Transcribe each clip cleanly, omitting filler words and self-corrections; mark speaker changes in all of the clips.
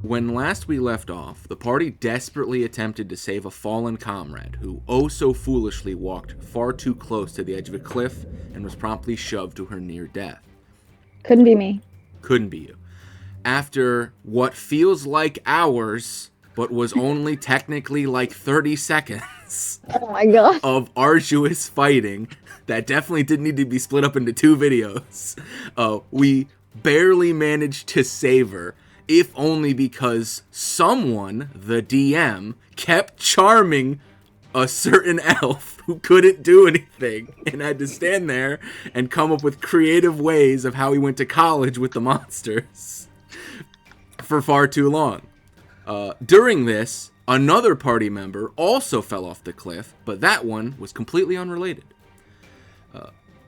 Speaker 1: When last we left off, the party desperately attempted to save a fallen comrade who oh so foolishly walked far too close to the edge of a cliff and was promptly shoved to her near death.
Speaker 2: Couldn't be me.
Speaker 1: Couldn't be you. After what feels like hours, but was only technically like 30 seconds
Speaker 2: Oh my god.
Speaker 1: of arduous fighting that definitely didn't need to be split up into 2 videos, we barely managed to save her, if only because someone, the DM, kept charming a certain elf who couldn't do anything and had to stand there and come up with creative ways of how he went to college with the monsters for far too long. During this, another party member also fell off the cliff, but that one was completely unrelated.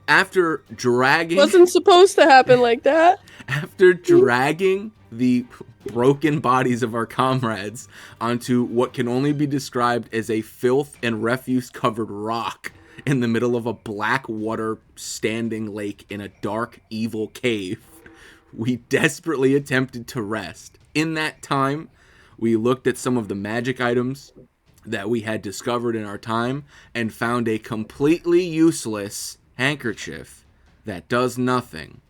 Speaker 1: After dragging...
Speaker 3: Wasn't supposed to happen like that.
Speaker 1: After dragging the broken bodies of our comrades onto what can only be described as a filth and refuse-covered rock in the middle of a black water standing lake in a dark, evil cave, we desperately attempted to rest. In that time, we looked at some of the magic items that we had discovered in our time and found a completely useless handkerchief that does nothing.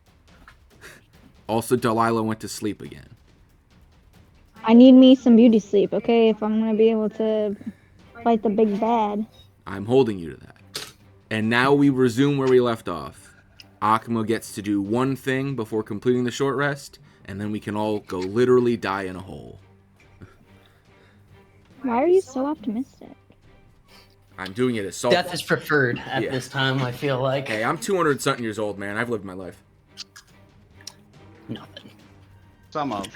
Speaker 1: Also, Delilah went to sleep again.
Speaker 2: I need me some beauty sleep, okay? If I'm gonna be able to fight the big bad.
Speaker 1: I'm holding you to that. And now we resume where we left off. Akuma gets to do one thing before completing the short rest, and then we can all go literally die in a hole.
Speaker 2: Why are you so optimistic?
Speaker 1: I'm doing it as salt.
Speaker 4: Death is preferred at this time, I feel like.
Speaker 1: Hey, I'm 200-something years old, man. I've lived my life.
Speaker 4: Nothing.
Speaker 5: Some of.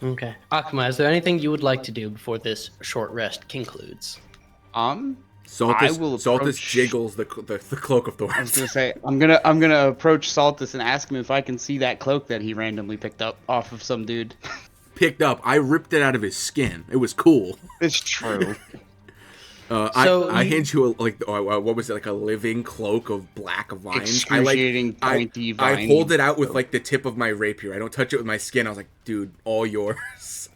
Speaker 4: Okay. Akuma, is there anything you would like to do before this short rest concludes?
Speaker 1: Saltus jiggles the cloak of thorns.
Speaker 5: I was gonna say I'm gonna approach Saltus and ask him if I can see that cloak that he randomly picked up off of some dude.
Speaker 1: Picked up. I ripped it out of his skin. It was cool.
Speaker 5: It's true.
Speaker 1: I hand you what was it, like a living cloak of black vines?
Speaker 5: Excruciating pointy vines.
Speaker 1: I hold it out with like the tip of my rapier. I don't touch it with my skin. I was like, dude, all yours.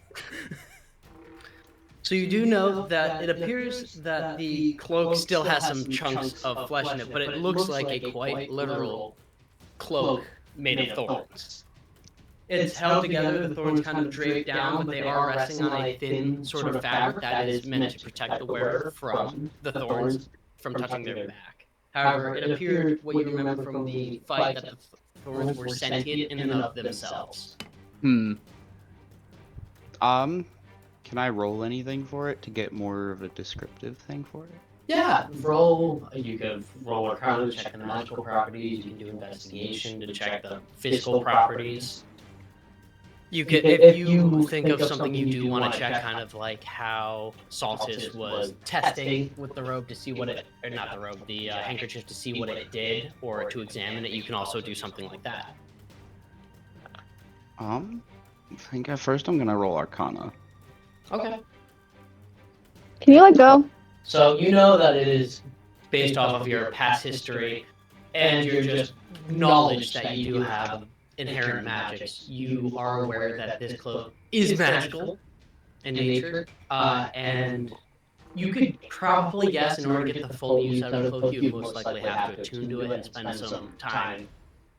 Speaker 4: So you do know that it appears that the cloak still has some chunks of flesh in it, but it looks like a quite literal cloak made of thorns. It's held together, the thorns kind of drape down, but they are resting on a thin sort of fabric that is meant to protect the wearer from the thorns from touching their back. However, it appeared, what you remember from the fight, that the thorns were sentient in and of themselves.
Speaker 5: Can I roll anything for it to get more of a descriptive thing for it?
Speaker 4: Yeah, roll. You could roll Arcana to check the magical properties. You can do investigation to check the physical properties. You could, if you think of something you do want to check, kind of like how Saltus was testing with the robe to see what it, or not the robe, the handkerchief to see what it did, or to examine it, you can also do something like that.
Speaker 5: I think at first I'm gonna roll Arcana.
Speaker 4: Okay.
Speaker 2: Can you let go?
Speaker 4: So you know that it is based off of your past history and your just knowledge that you do have inherent magics. You are aware that this cloak is magical in nature, and you could probably guess in order to get the full use out of the cloak, you most likely have to attune to it and spend some time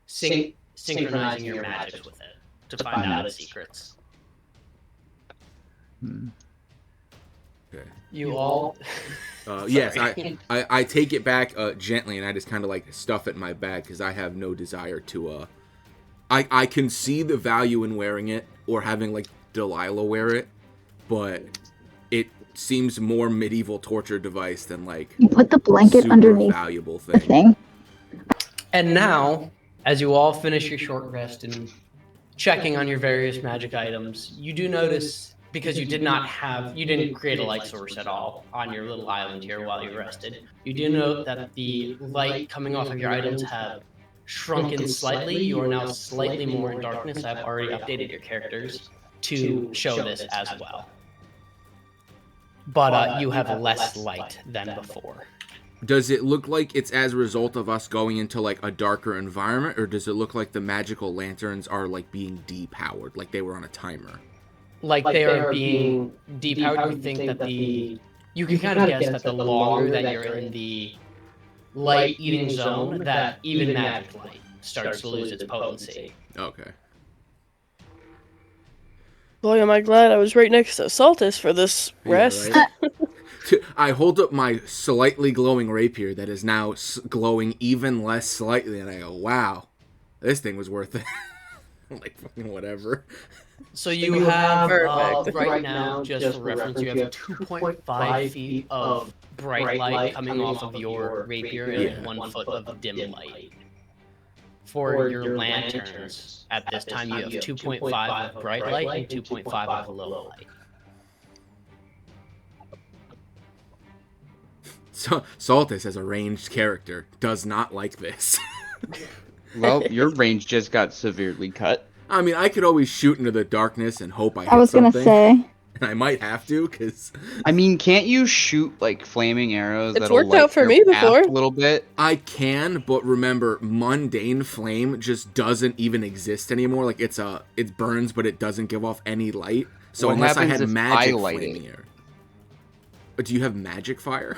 Speaker 4: synchronizing your magics with it to find out its secrets.
Speaker 1: Okay.
Speaker 4: You all...
Speaker 1: Yes, I take it back gently, and I just kind of like stuff it in my bag because I have no desire to... I can see the value in wearing it or having like Delilah wear it, but it seems more medieval torture device than like
Speaker 2: you put the blanket
Speaker 1: super
Speaker 2: underneath
Speaker 1: valuable
Speaker 2: the thing.
Speaker 4: And now, as you all finish your short rest and checking on your various magic items, you do notice, because you didn't create a light source at all on your little island here while you rested, you do note that the light coming off of your items have shrunken slightly. You are now slightly more in darkness. I've already updated your characters to show this as well. But you have less light than before.
Speaker 1: Does it look like it's as a result of us going into like a darker environment, or does it look like the magical lanterns are like being depowered, like they were on a timer?
Speaker 4: Like they are being depowered. You think that you can kind of guess that the longer that you're in the light eating zone, that even magic light starts to lose its potency.
Speaker 1: Okay.
Speaker 3: Boy, am I glad I was right next to Saltus for this rest.
Speaker 1: Yeah, right? I hold up my slightly glowing rapier that is now glowing even less slightly, and I go, wow, this thing was worth it. Like, fucking whatever.
Speaker 4: So you have, right now, just for reference, you have 2.5 feet of bright light coming off of your rapier and 1 foot of dim light. For your lanterns, at this time, you have 2.5 of bright light and 2.5 of low light.
Speaker 1: So Saltus, as a ranged character, does not like this.
Speaker 5: Well, your range just got severely cut.
Speaker 1: I mean, I could always shoot into the darkness and hope I hit
Speaker 2: I was gonna
Speaker 1: something.
Speaker 2: say.
Speaker 1: And I might have to, because...
Speaker 5: I mean, can't you shoot, like, flaming arrows
Speaker 3: It's
Speaker 5: that'll
Speaker 3: worked
Speaker 5: light
Speaker 3: out for
Speaker 5: your
Speaker 3: me
Speaker 5: path
Speaker 3: before.
Speaker 5: a little bit?
Speaker 1: I can, but remember, mundane flame just doesn't even exist anymore. Like, it burns, but it doesn't give off any light. So
Speaker 5: What
Speaker 1: unless I
Speaker 5: happens
Speaker 1: had
Speaker 5: if
Speaker 1: magic
Speaker 5: I light it?
Speaker 1: flaming air. But do you have magic fire?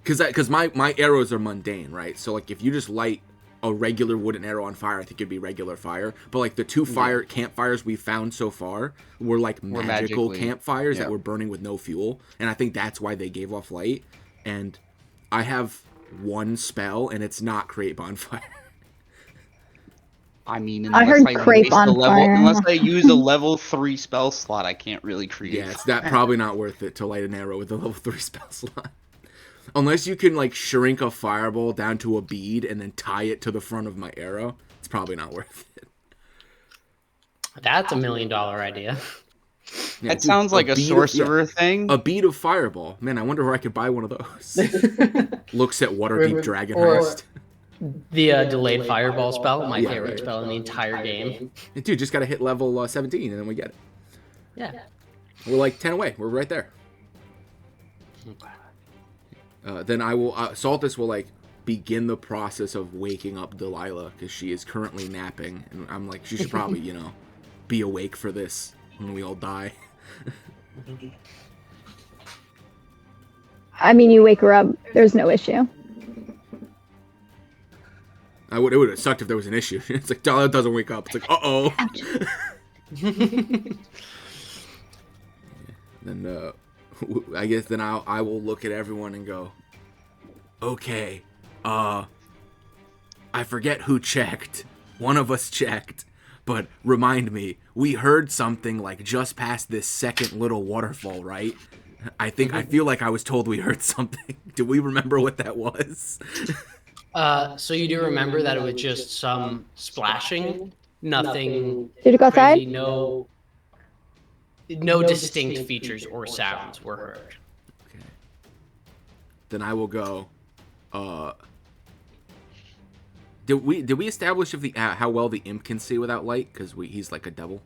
Speaker 1: Because my arrows are mundane, right? So, like, if you just light a regular wooden arrow on fire, I think it'd be regular fire. But, like, the two campfires we found so far were, like, magical campfires that were burning with no fuel. And I think that's why they gave off light. And I have one spell, and it's not create bonfire.
Speaker 5: I mean,
Speaker 2: I heard crepe on fire.
Speaker 5: Unless I use a level 3 spell slot, I can't really create.
Speaker 1: Yeah, it's probably not worth it to light an arrow with a level 3 spell slot. Unless you can, like, shrink a fireball down to a bead and then tie it to the front of my arrow, it's probably not worth it.
Speaker 4: That's $1 million idea.
Speaker 1: Yeah,
Speaker 5: That sounds like a sorcerer thing.
Speaker 1: A bead of fireball. Man, I wonder where I could buy one of those. Looks at Waterdeep Dragon Heist.
Speaker 4: The delayed fireball spell, my favorite spell in the entire game.
Speaker 1: Dude, just gotta hit level 17 and then we get it.
Speaker 4: Yeah.
Speaker 1: We're like 10 away. We're right there. Then I will... Saltus will, like, begin the process of waking up Delilah, because she is currently napping. And I'm like, she should probably, you know, be awake for this when we all die.
Speaker 2: I mean, you wake her up. There's no issue.
Speaker 1: It would have sucked if there was an issue. It's like, Delilah doesn't wake up. It's like, uh-oh. Then, I guess then I will look at everyone and go, okay, I forget who checked. One of us checked. But remind me, we heard something like just past this second little waterfall, right? I feel like I was told we heard something. Do we remember what that was?
Speaker 4: So you do remember that it was just some splashing, nothing
Speaker 2: Did you go outside?
Speaker 4: crazy, no distinct features or sounds were heard.
Speaker 1: Okay. Then I will go, did we establish if how well the imp can see without light? Because he's like a devil.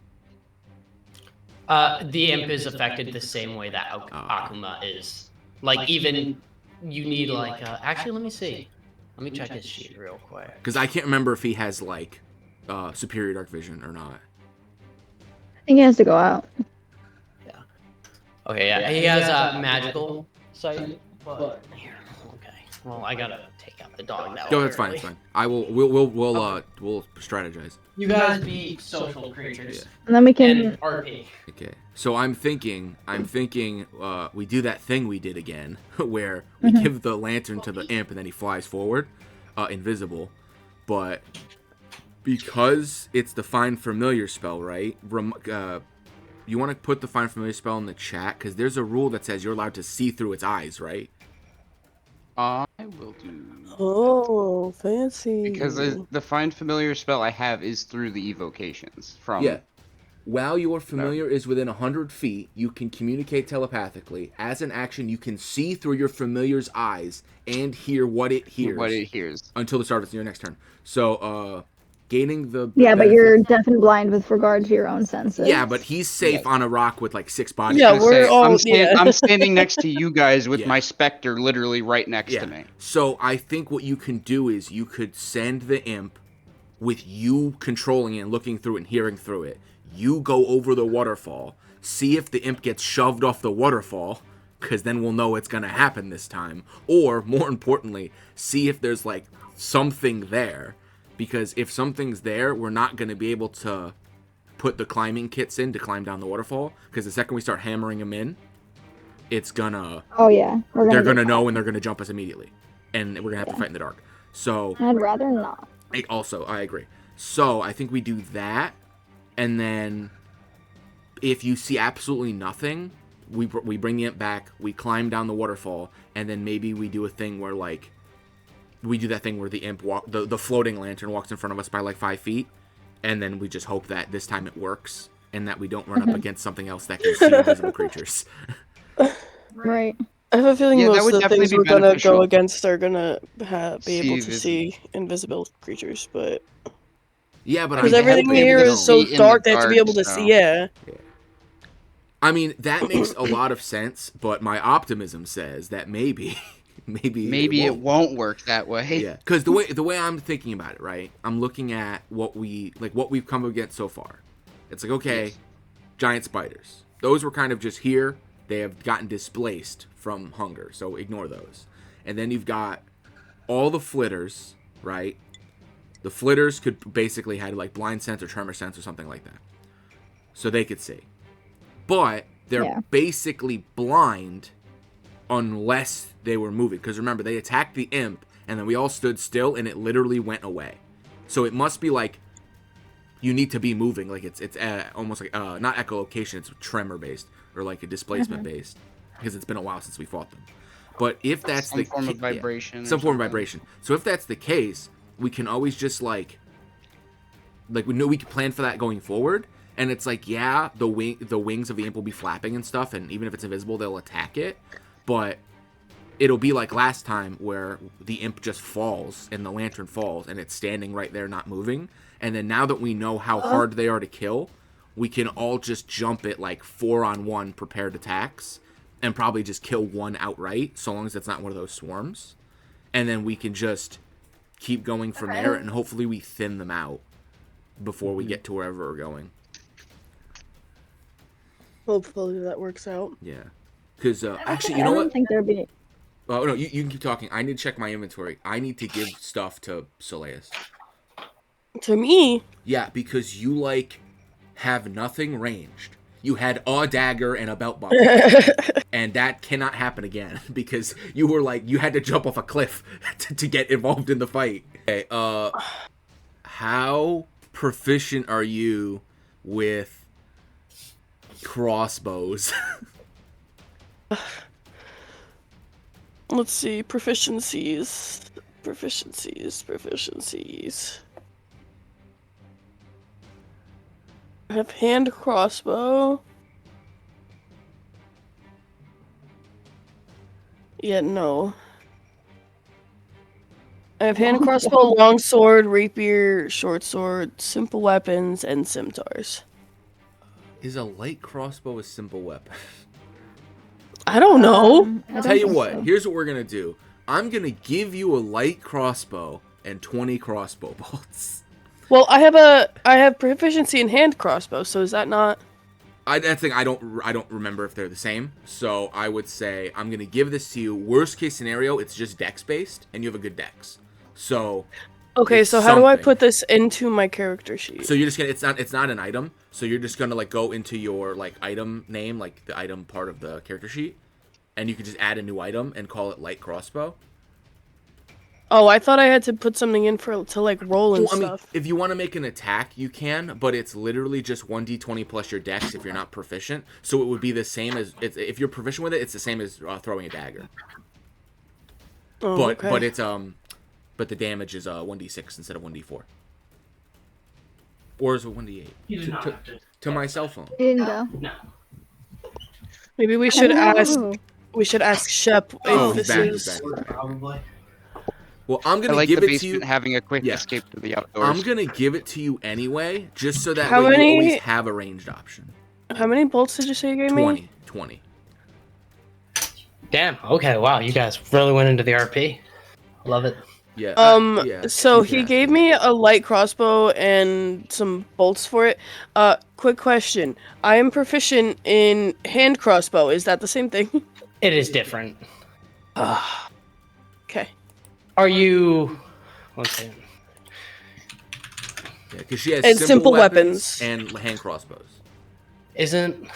Speaker 4: The imp is affected the same way that Akuma is. Like, even you need, like, actually, let me see. Let me check his sheet real quick.
Speaker 1: Because I can't remember if he has, like, superior dark vision or not.
Speaker 2: I think he has to go out.
Speaker 4: Yeah. Okay, yeah. He has a magical sight, but here. Okay. Well, I gotta take out the dog now.
Speaker 1: No, that's fine. It's fine. We'll strategize.
Speaker 4: You guys be social creatures.
Speaker 1: Yeah.
Speaker 2: And then we can...
Speaker 4: And RP.
Speaker 1: Okay. So I'm thinking, we do that thing we did again, where we give the lantern to the imp and then he flies forward, invisible. But because it's the Find Familiar spell, right? You want to put the Find Familiar spell in the chat, because there's a rule that says you're allowed to see through its eyes, right?
Speaker 5: I will do.
Speaker 3: Oh, fancy.
Speaker 5: Because the Find Familiar spell I have is through the evocations from.
Speaker 1: Yeah. While your familiar is within 100 feet, you can communicate telepathically. As an action, you can see through your familiar's eyes and hear what it hears.
Speaker 5: What it hears.
Speaker 1: Until the start of your next turn. So, gaining the
Speaker 2: Yeah, but
Speaker 1: benefit-
Speaker 2: you're deaf and blind with regard to your own senses.
Speaker 1: Yeah, but he's safe on a rock with like 6 bodies.
Speaker 3: Yeah,
Speaker 5: I was gonna
Speaker 3: we're
Speaker 5: say,
Speaker 3: all-
Speaker 5: I'm standing next to you guys with
Speaker 1: Yeah.
Speaker 5: my specter literally right next
Speaker 1: Yeah.
Speaker 5: to me.
Speaker 1: So I think what you can do is you could send the imp with you controlling it and looking through it and hearing through it. You go over the waterfall, see if the imp gets shoved off the waterfall, because then we'll know it's going to happen this time. Or, more importantly, see if there's like something there. Because if something's there, we're not going to be able to put the climbing kits in to climb down the waterfall. Because the second we start hammering them in, it's gonna...
Speaker 2: Oh yeah,
Speaker 1: they're gonna know and they're gonna jump us immediately. And we're gonna have to fight in the dark. So...
Speaker 2: I'd rather not.
Speaker 1: I agree. So, I think we do that. And then... if you see absolutely nothing... we bring the imp back, we climb down the waterfall, and then maybe we do a thing where, like, we do that thing where the imp the floating lantern walks in front of us by like 5 feet, and then we just hope that this time it works, and that we don't run up against something else that can see invisible creatures.
Speaker 2: Right.
Speaker 3: I have a feeling
Speaker 5: Yeah, that
Speaker 3: most
Speaker 5: would
Speaker 3: of the
Speaker 5: definitely
Speaker 3: things
Speaker 5: be
Speaker 3: we're gonna
Speaker 5: beneficial.
Speaker 3: go against are gonna be able
Speaker 5: See
Speaker 3: to
Speaker 5: vis-
Speaker 3: see invisible creatures, but
Speaker 1: Yeah, but
Speaker 3: because
Speaker 1: I
Speaker 3: everything
Speaker 1: hope they
Speaker 3: here
Speaker 1: will
Speaker 3: is so
Speaker 5: see in the
Speaker 3: dark, they have to be
Speaker 5: dark,
Speaker 3: able to
Speaker 5: so-
Speaker 3: see. Yeah.
Speaker 1: I mean, that makes a lot of sense, but my optimism says that maybe
Speaker 5: Maybe it won't work that way.
Speaker 1: Yeah, because the way I'm thinking about it, right? I'm looking at what we've come against so far. It's like, okay,
Speaker 5: Yes.
Speaker 1: giant spiders. Those were kind of just here. They have gotten displaced from hunger, so ignore those. And then you've got all the flitters, right? The flitters could basically had like blind sense or tremor sense or something like that, so they could see. But they're basically blind unless they were moving. Because remember, they attacked the imp, and then we all stood still, and it literally went away. So it must be like you need to be moving. Like it's almost like not echolocation, it's tremor based or like a displacement based, because it's been a while since we fought them. But if that's
Speaker 5: Some
Speaker 1: the
Speaker 5: form of vibration.
Speaker 1: some
Speaker 5: or
Speaker 1: form of
Speaker 5: something.
Speaker 1: vibration. So if that's the case, we can always just like we know we can plan for that going forward. And it's like, yeah, the wings of the imp will be flapping and stuff, and even if it's invisible, they'll attack it. But it'll be like last time where the imp just falls and the lantern falls and it's standing right there not moving. And then now that we know how hard they are to kill, we can all just jump it like 4-on-1 prepared attacks and probably just kill one outright, so long as it's not one of those swarms. And then we can just keep going from there, and hopefully we thin them out before we get to wherever we're going.
Speaker 3: Hopefully that works out.
Speaker 1: Yeah. Because, actually, you
Speaker 2: I
Speaker 1: know
Speaker 2: don't
Speaker 1: what?
Speaker 2: think there'd be.
Speaker 1: Oh, no, you can keep talking. I need to check my inventory. I need to give stuff to Soleus.
Speaker 3: To me,
Speaker 1: Yeah, because you, like, have nothing ranged. You had a dagger and a belt buckle. And that cannot happen again. Because you were, like, you had to jump off a cliff to get involved in the fight. Okay, how proficient are you with crossbows?
Speaker 3: let's see, proficiencies. I have hand crossbow. Yeah, no. I have hand crossbow, longsword, rapier, short sword, simple weapons, and scimitars.
Speaker 1: Is a light crossbow a simple weapon?
Speaker 3: I don't know.
Speaker 2: I don't
Speaker 1: Tell you
Speaker 2: think
Speaker 1: what,
Speaker 2: so.
Speaker 1: here's what we're gonna do. I'm gonna give you a light crossbow and 20 crossbow bolts.
Speaker 3: Well, I have proficiency in hand crossbow, so is that not?
Speaker 1: That thing I don't remember if they're the same. So I would say I'm gonna give this to you. Worst case scenario, it's just dex based, and you have a good dex. So
Speaker 3: Okay,
Speaker 1: it's
Speaker 3: so how do I
Speaker 1: something.
Speaker 3: put this into my character sheet?
Speaker 1: So you're just gonna it's not an item. So you're just gonna like go into your like item name, like the item part of the character sheet, and you can just add a new item and call it light crossbow.
Speaker 3: Oh, I thought I had to put something in to like roll and
Speaker 1: Well, I mean,
Speaker 3: stuff.
Speaker 1: if you want to make an attack, you can, but it's literally just 1d20 plus your dex if you're not proficient. So it would be the same as if you're proficient with it, it's the same as throwing a dagger.
Speaker 3: Oh,
Speaker 1: But
Speaker 3: okay.
Speaker 1: but it's but the damage is 1d6 instead of 1d4. Or is it 1d8?
Speaker 4: You do not have
Speaker 1: To my cell phone.
Speaker 2: You didn't go.
Speaker 4: No.
Speaker 3: Maybe we should ask.
Speaker 2: Oh.
Speaker 3: We should ask Shep if
Speaker 1: Oh,
Speaker 3: this
Speaker 1: he's back,
Speaker 3: is.
Speaker 1: he's back.
Speaker 4: Probably.
Speaker 1: Well, I'm
Speaker 5: I
Speaker 1: gonna
Speaker 5: like
Speaker 1: give
Speaker 5: the
Speaker 1: it to you.
Speaker 5: basement having a quick
Speaker 1: Yeah.
Speaker 5: escape to the outdoors.
Speaker 1: I'm gonna give it to you anyway, just so that
Speaker 3: How
Speaker 1: way you
Speaker 3: many-
Speaker 1: always have a ranged option.
Speaker 3: How many bolts did you say you gave me?
Speaker 1: 20.
Speaker 4: Damn. Okay. Wow. You guys really went into the RP. Love it.
Speaker 1: Yeah.
Speaker 3: So
Speaker 1: you can
Speaker 3: he
Speaker 1: ask
Speaker 3: gave me a light crossbow and some bolts for it. Quick question. I am proficient in hand crossbow. Is that the same thing?
Speaker 4: It is different.
Speaker 3: Okay.
Speaker 4: Are you? One second.
Speaker 1: Yeah, because she has
Speaker 3: And
Speaker 1: simple
Speaker 3: simple
Speaker 1: weapons
Speaker 3: weapons.
Speaker 1: and hand crossbows.
Speaker 4: Isn't?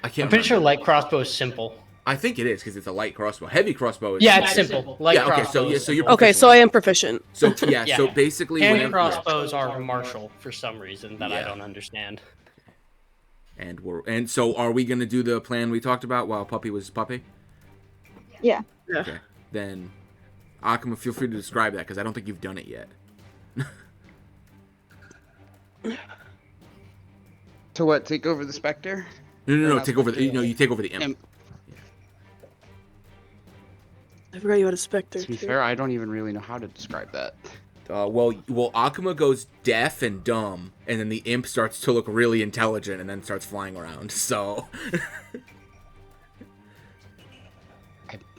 Speaker 1: I can't.
Speaker 4: I'm pretty sure
Speaker 1: remember.
Speaker 4: light crossbow is simple.
Speaker 1: I think it is because it's a light crossbow. Heavy crossbow is.
Speaker 4: Yeah, it's simple. Light
Speaker 1: Yeah, okay,
Speaker 4: crossbow.
Speaker 1: so
Speaker 4: is
Speaker 1: you're
Speaker 4: simple.
Speaker 3: Okay, so I am proficient.
Speaker 1: So yeah,
Speaker 4: Yeah.
Speaker 1: so basically,
Speaker 4: Hand
Speaker 1: whenever,
Speaker 4: crossbows are martial for some reason that I
Speaker 1: Yeah.
Speaker 4: don't understand.
Speaker 1: and so are we gonna do the plan we talked about while Puppy was puppy?
Speaker 2: Yeah.
Speaker 1: Okay, then Akuma, feel free to describe that because I don't think you've done it yet.
Speaker 5: To what? Take over the Spectre?
Speaker 1: No,
Speaker 5: not
Speaker 1: take over the. You take over the imp.
Speaker 5: Imp.
Speaker 3: I forgot you had a specter.
Speaker 5: To be
Speaker 3: too.
Speaker 5: fair, I don't even really know how to describe that.
Speaker 1: Well, Akuma goes deaf and dumb, and then the imp starts to look really intelligent, and then starts flying around. So,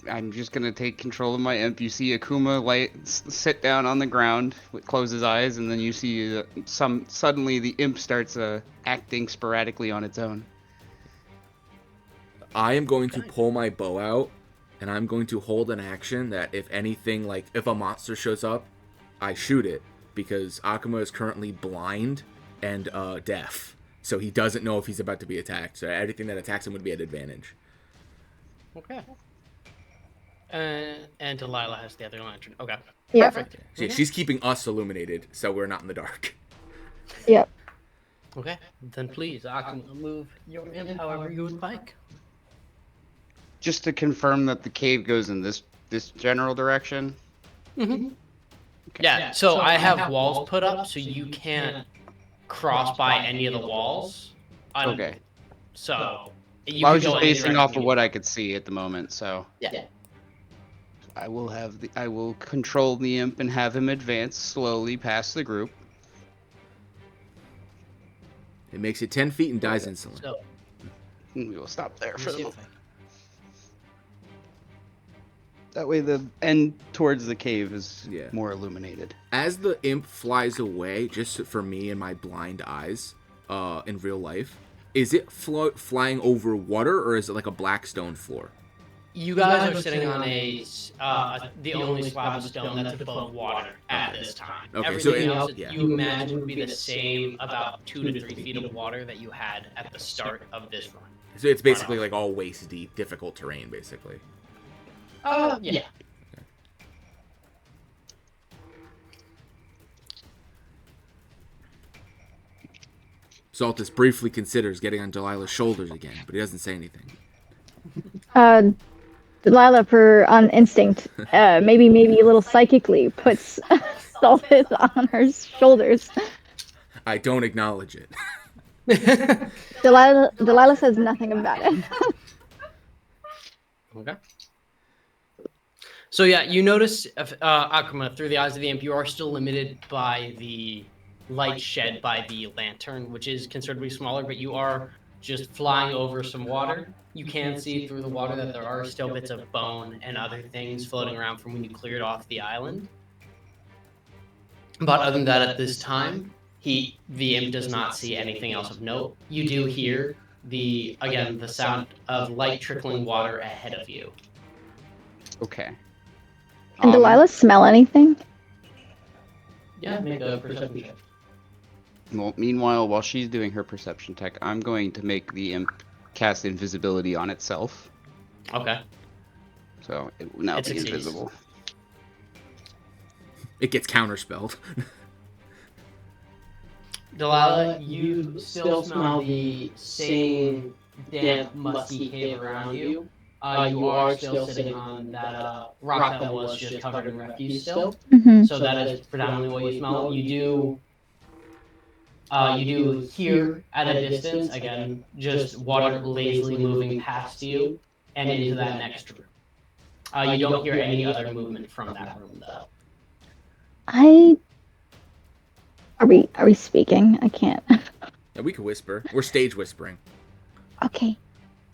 Speaker 5: I'm just gonna take control of my imp. You see Akuma sit down on the ground, close his eyes, and then you see suddenly the imp starts acting sporadically on its own.
Speaker 1: I am going to pull my bow out, and I'm going to hold an action that if anything, like if a monster shows up, I shoot it because Akuma is currently blind and deaf, so he doesn't know if he's about to be attacked. So everything that attacks him would be at advantage.
Speaker 4: Okay. And Delilah has the other lantern. Okay.
Speaker 2: Yeah.
Speaker 4: Perfect.
Speaker 1: So she's keeping us illuminated, so we're not in the dark.
Speaker 2: Yep.
Speaker 4: Okay. Then please, Akuma, move your imp however you would like.
Speaker 5: Just to confirm that the cave goes in this general direction.
Speaker 4: Mm-hmm. Yeah, so I have walls put up so you can't cross by any of the walls.
Speaker 5: Okay.
Speaker 4: So
Speaker 5: Well, I was
Speaker 4: can
Speaker 5: just
Speaker 4: go any
Speaker 5: basing off of
Speaker 4: direction
Speaker 5: what I could see at the moment, so
Speaker 4: Yeah.
Speaker 5: I will control the imp and have him advance slowly past the group.
Speaker 1: It makes it 10 feet and dies instantly.
Speaker 4: So
Speaker 5: And we will stop there for
Speaker 4: let's
Speaker 5: the
Speaker 4: see
Speaker 5: moment.
Speaker 4: if I-
Speaker 5: That way the end towards the cave is
Speaker 1: Yeah.
Speaker 5: more illuminated.
Speaker 1: As the imp flies away, just for me and my blind eyes, in real life, is it flying over water or is it like a black stone floor?
Speaker 4: You guys are sitting on the only slab of stone that's above water at this time.
Speaker 1: Okay, so
Speaker 4: Everything else
Speaker 1: yeah.
Speaker 4: you imagine would be the same, about 2 to 3 feet of water that you had at the start of this run.
Speaker 1: So it's basically like all waist deep, difficult terrain, basically.
Speaker 4: Yeah.
Speaker 1: Saltus briefly considers getting on Delilah's shoulders again, but he doesn't say anything.
Speaker 2: Delilah, on instinct, maybe a little psychically puts Saltus on her shoulders.
Speaker 1: I don't acknowledge it.
Speaker 2: Delilah says nothing about it.
Speaker 4: Okay. So yeah, you notice, Akuma, through the eyes of the imp, you are still limited by the light shed by the lantern, which is considerably smaller, but you are just flying over some water. You can see through the water that there are still bits of bone and other things floating around from when you cleared off the island. But other than that, at this time, the imp does not see anything else of note. You do hear the sound of light trickling water ahead of you.
Speaker 5: Okay.
Speaker 2: Can Delilah smell anything?
Speaker 4: Yeah, make a perception check.
Speaker 5: Well, meanwhile, while she's doing her perception check, I'm going to make the imp cast invisibility on itself.
Speaker 4: Okay.
Speaker 5: So it will now
Speaker 4: It
Speaker 5: be
Speaker 4: succeeds.
Speaker 5: invisible.
Speaker 1: It gets counterspelled.
Speaker 4: Delilah, you still smell the same damp, musty cave around you. You are still sitting on that rock that was just covered in refuse still.
Speaker 2: Mm-hmm.
Speaker 4: So that is predominantly what you smell. You do hear at a distance, again, just water lazily moving past you and into that next room. You don't hear any other movement from that room, though.
Speaker 2: Are we speaking? I can't.
Speaker 1: Yeah, we could whisper. We're stage whispering.
Speaker 2: Okay.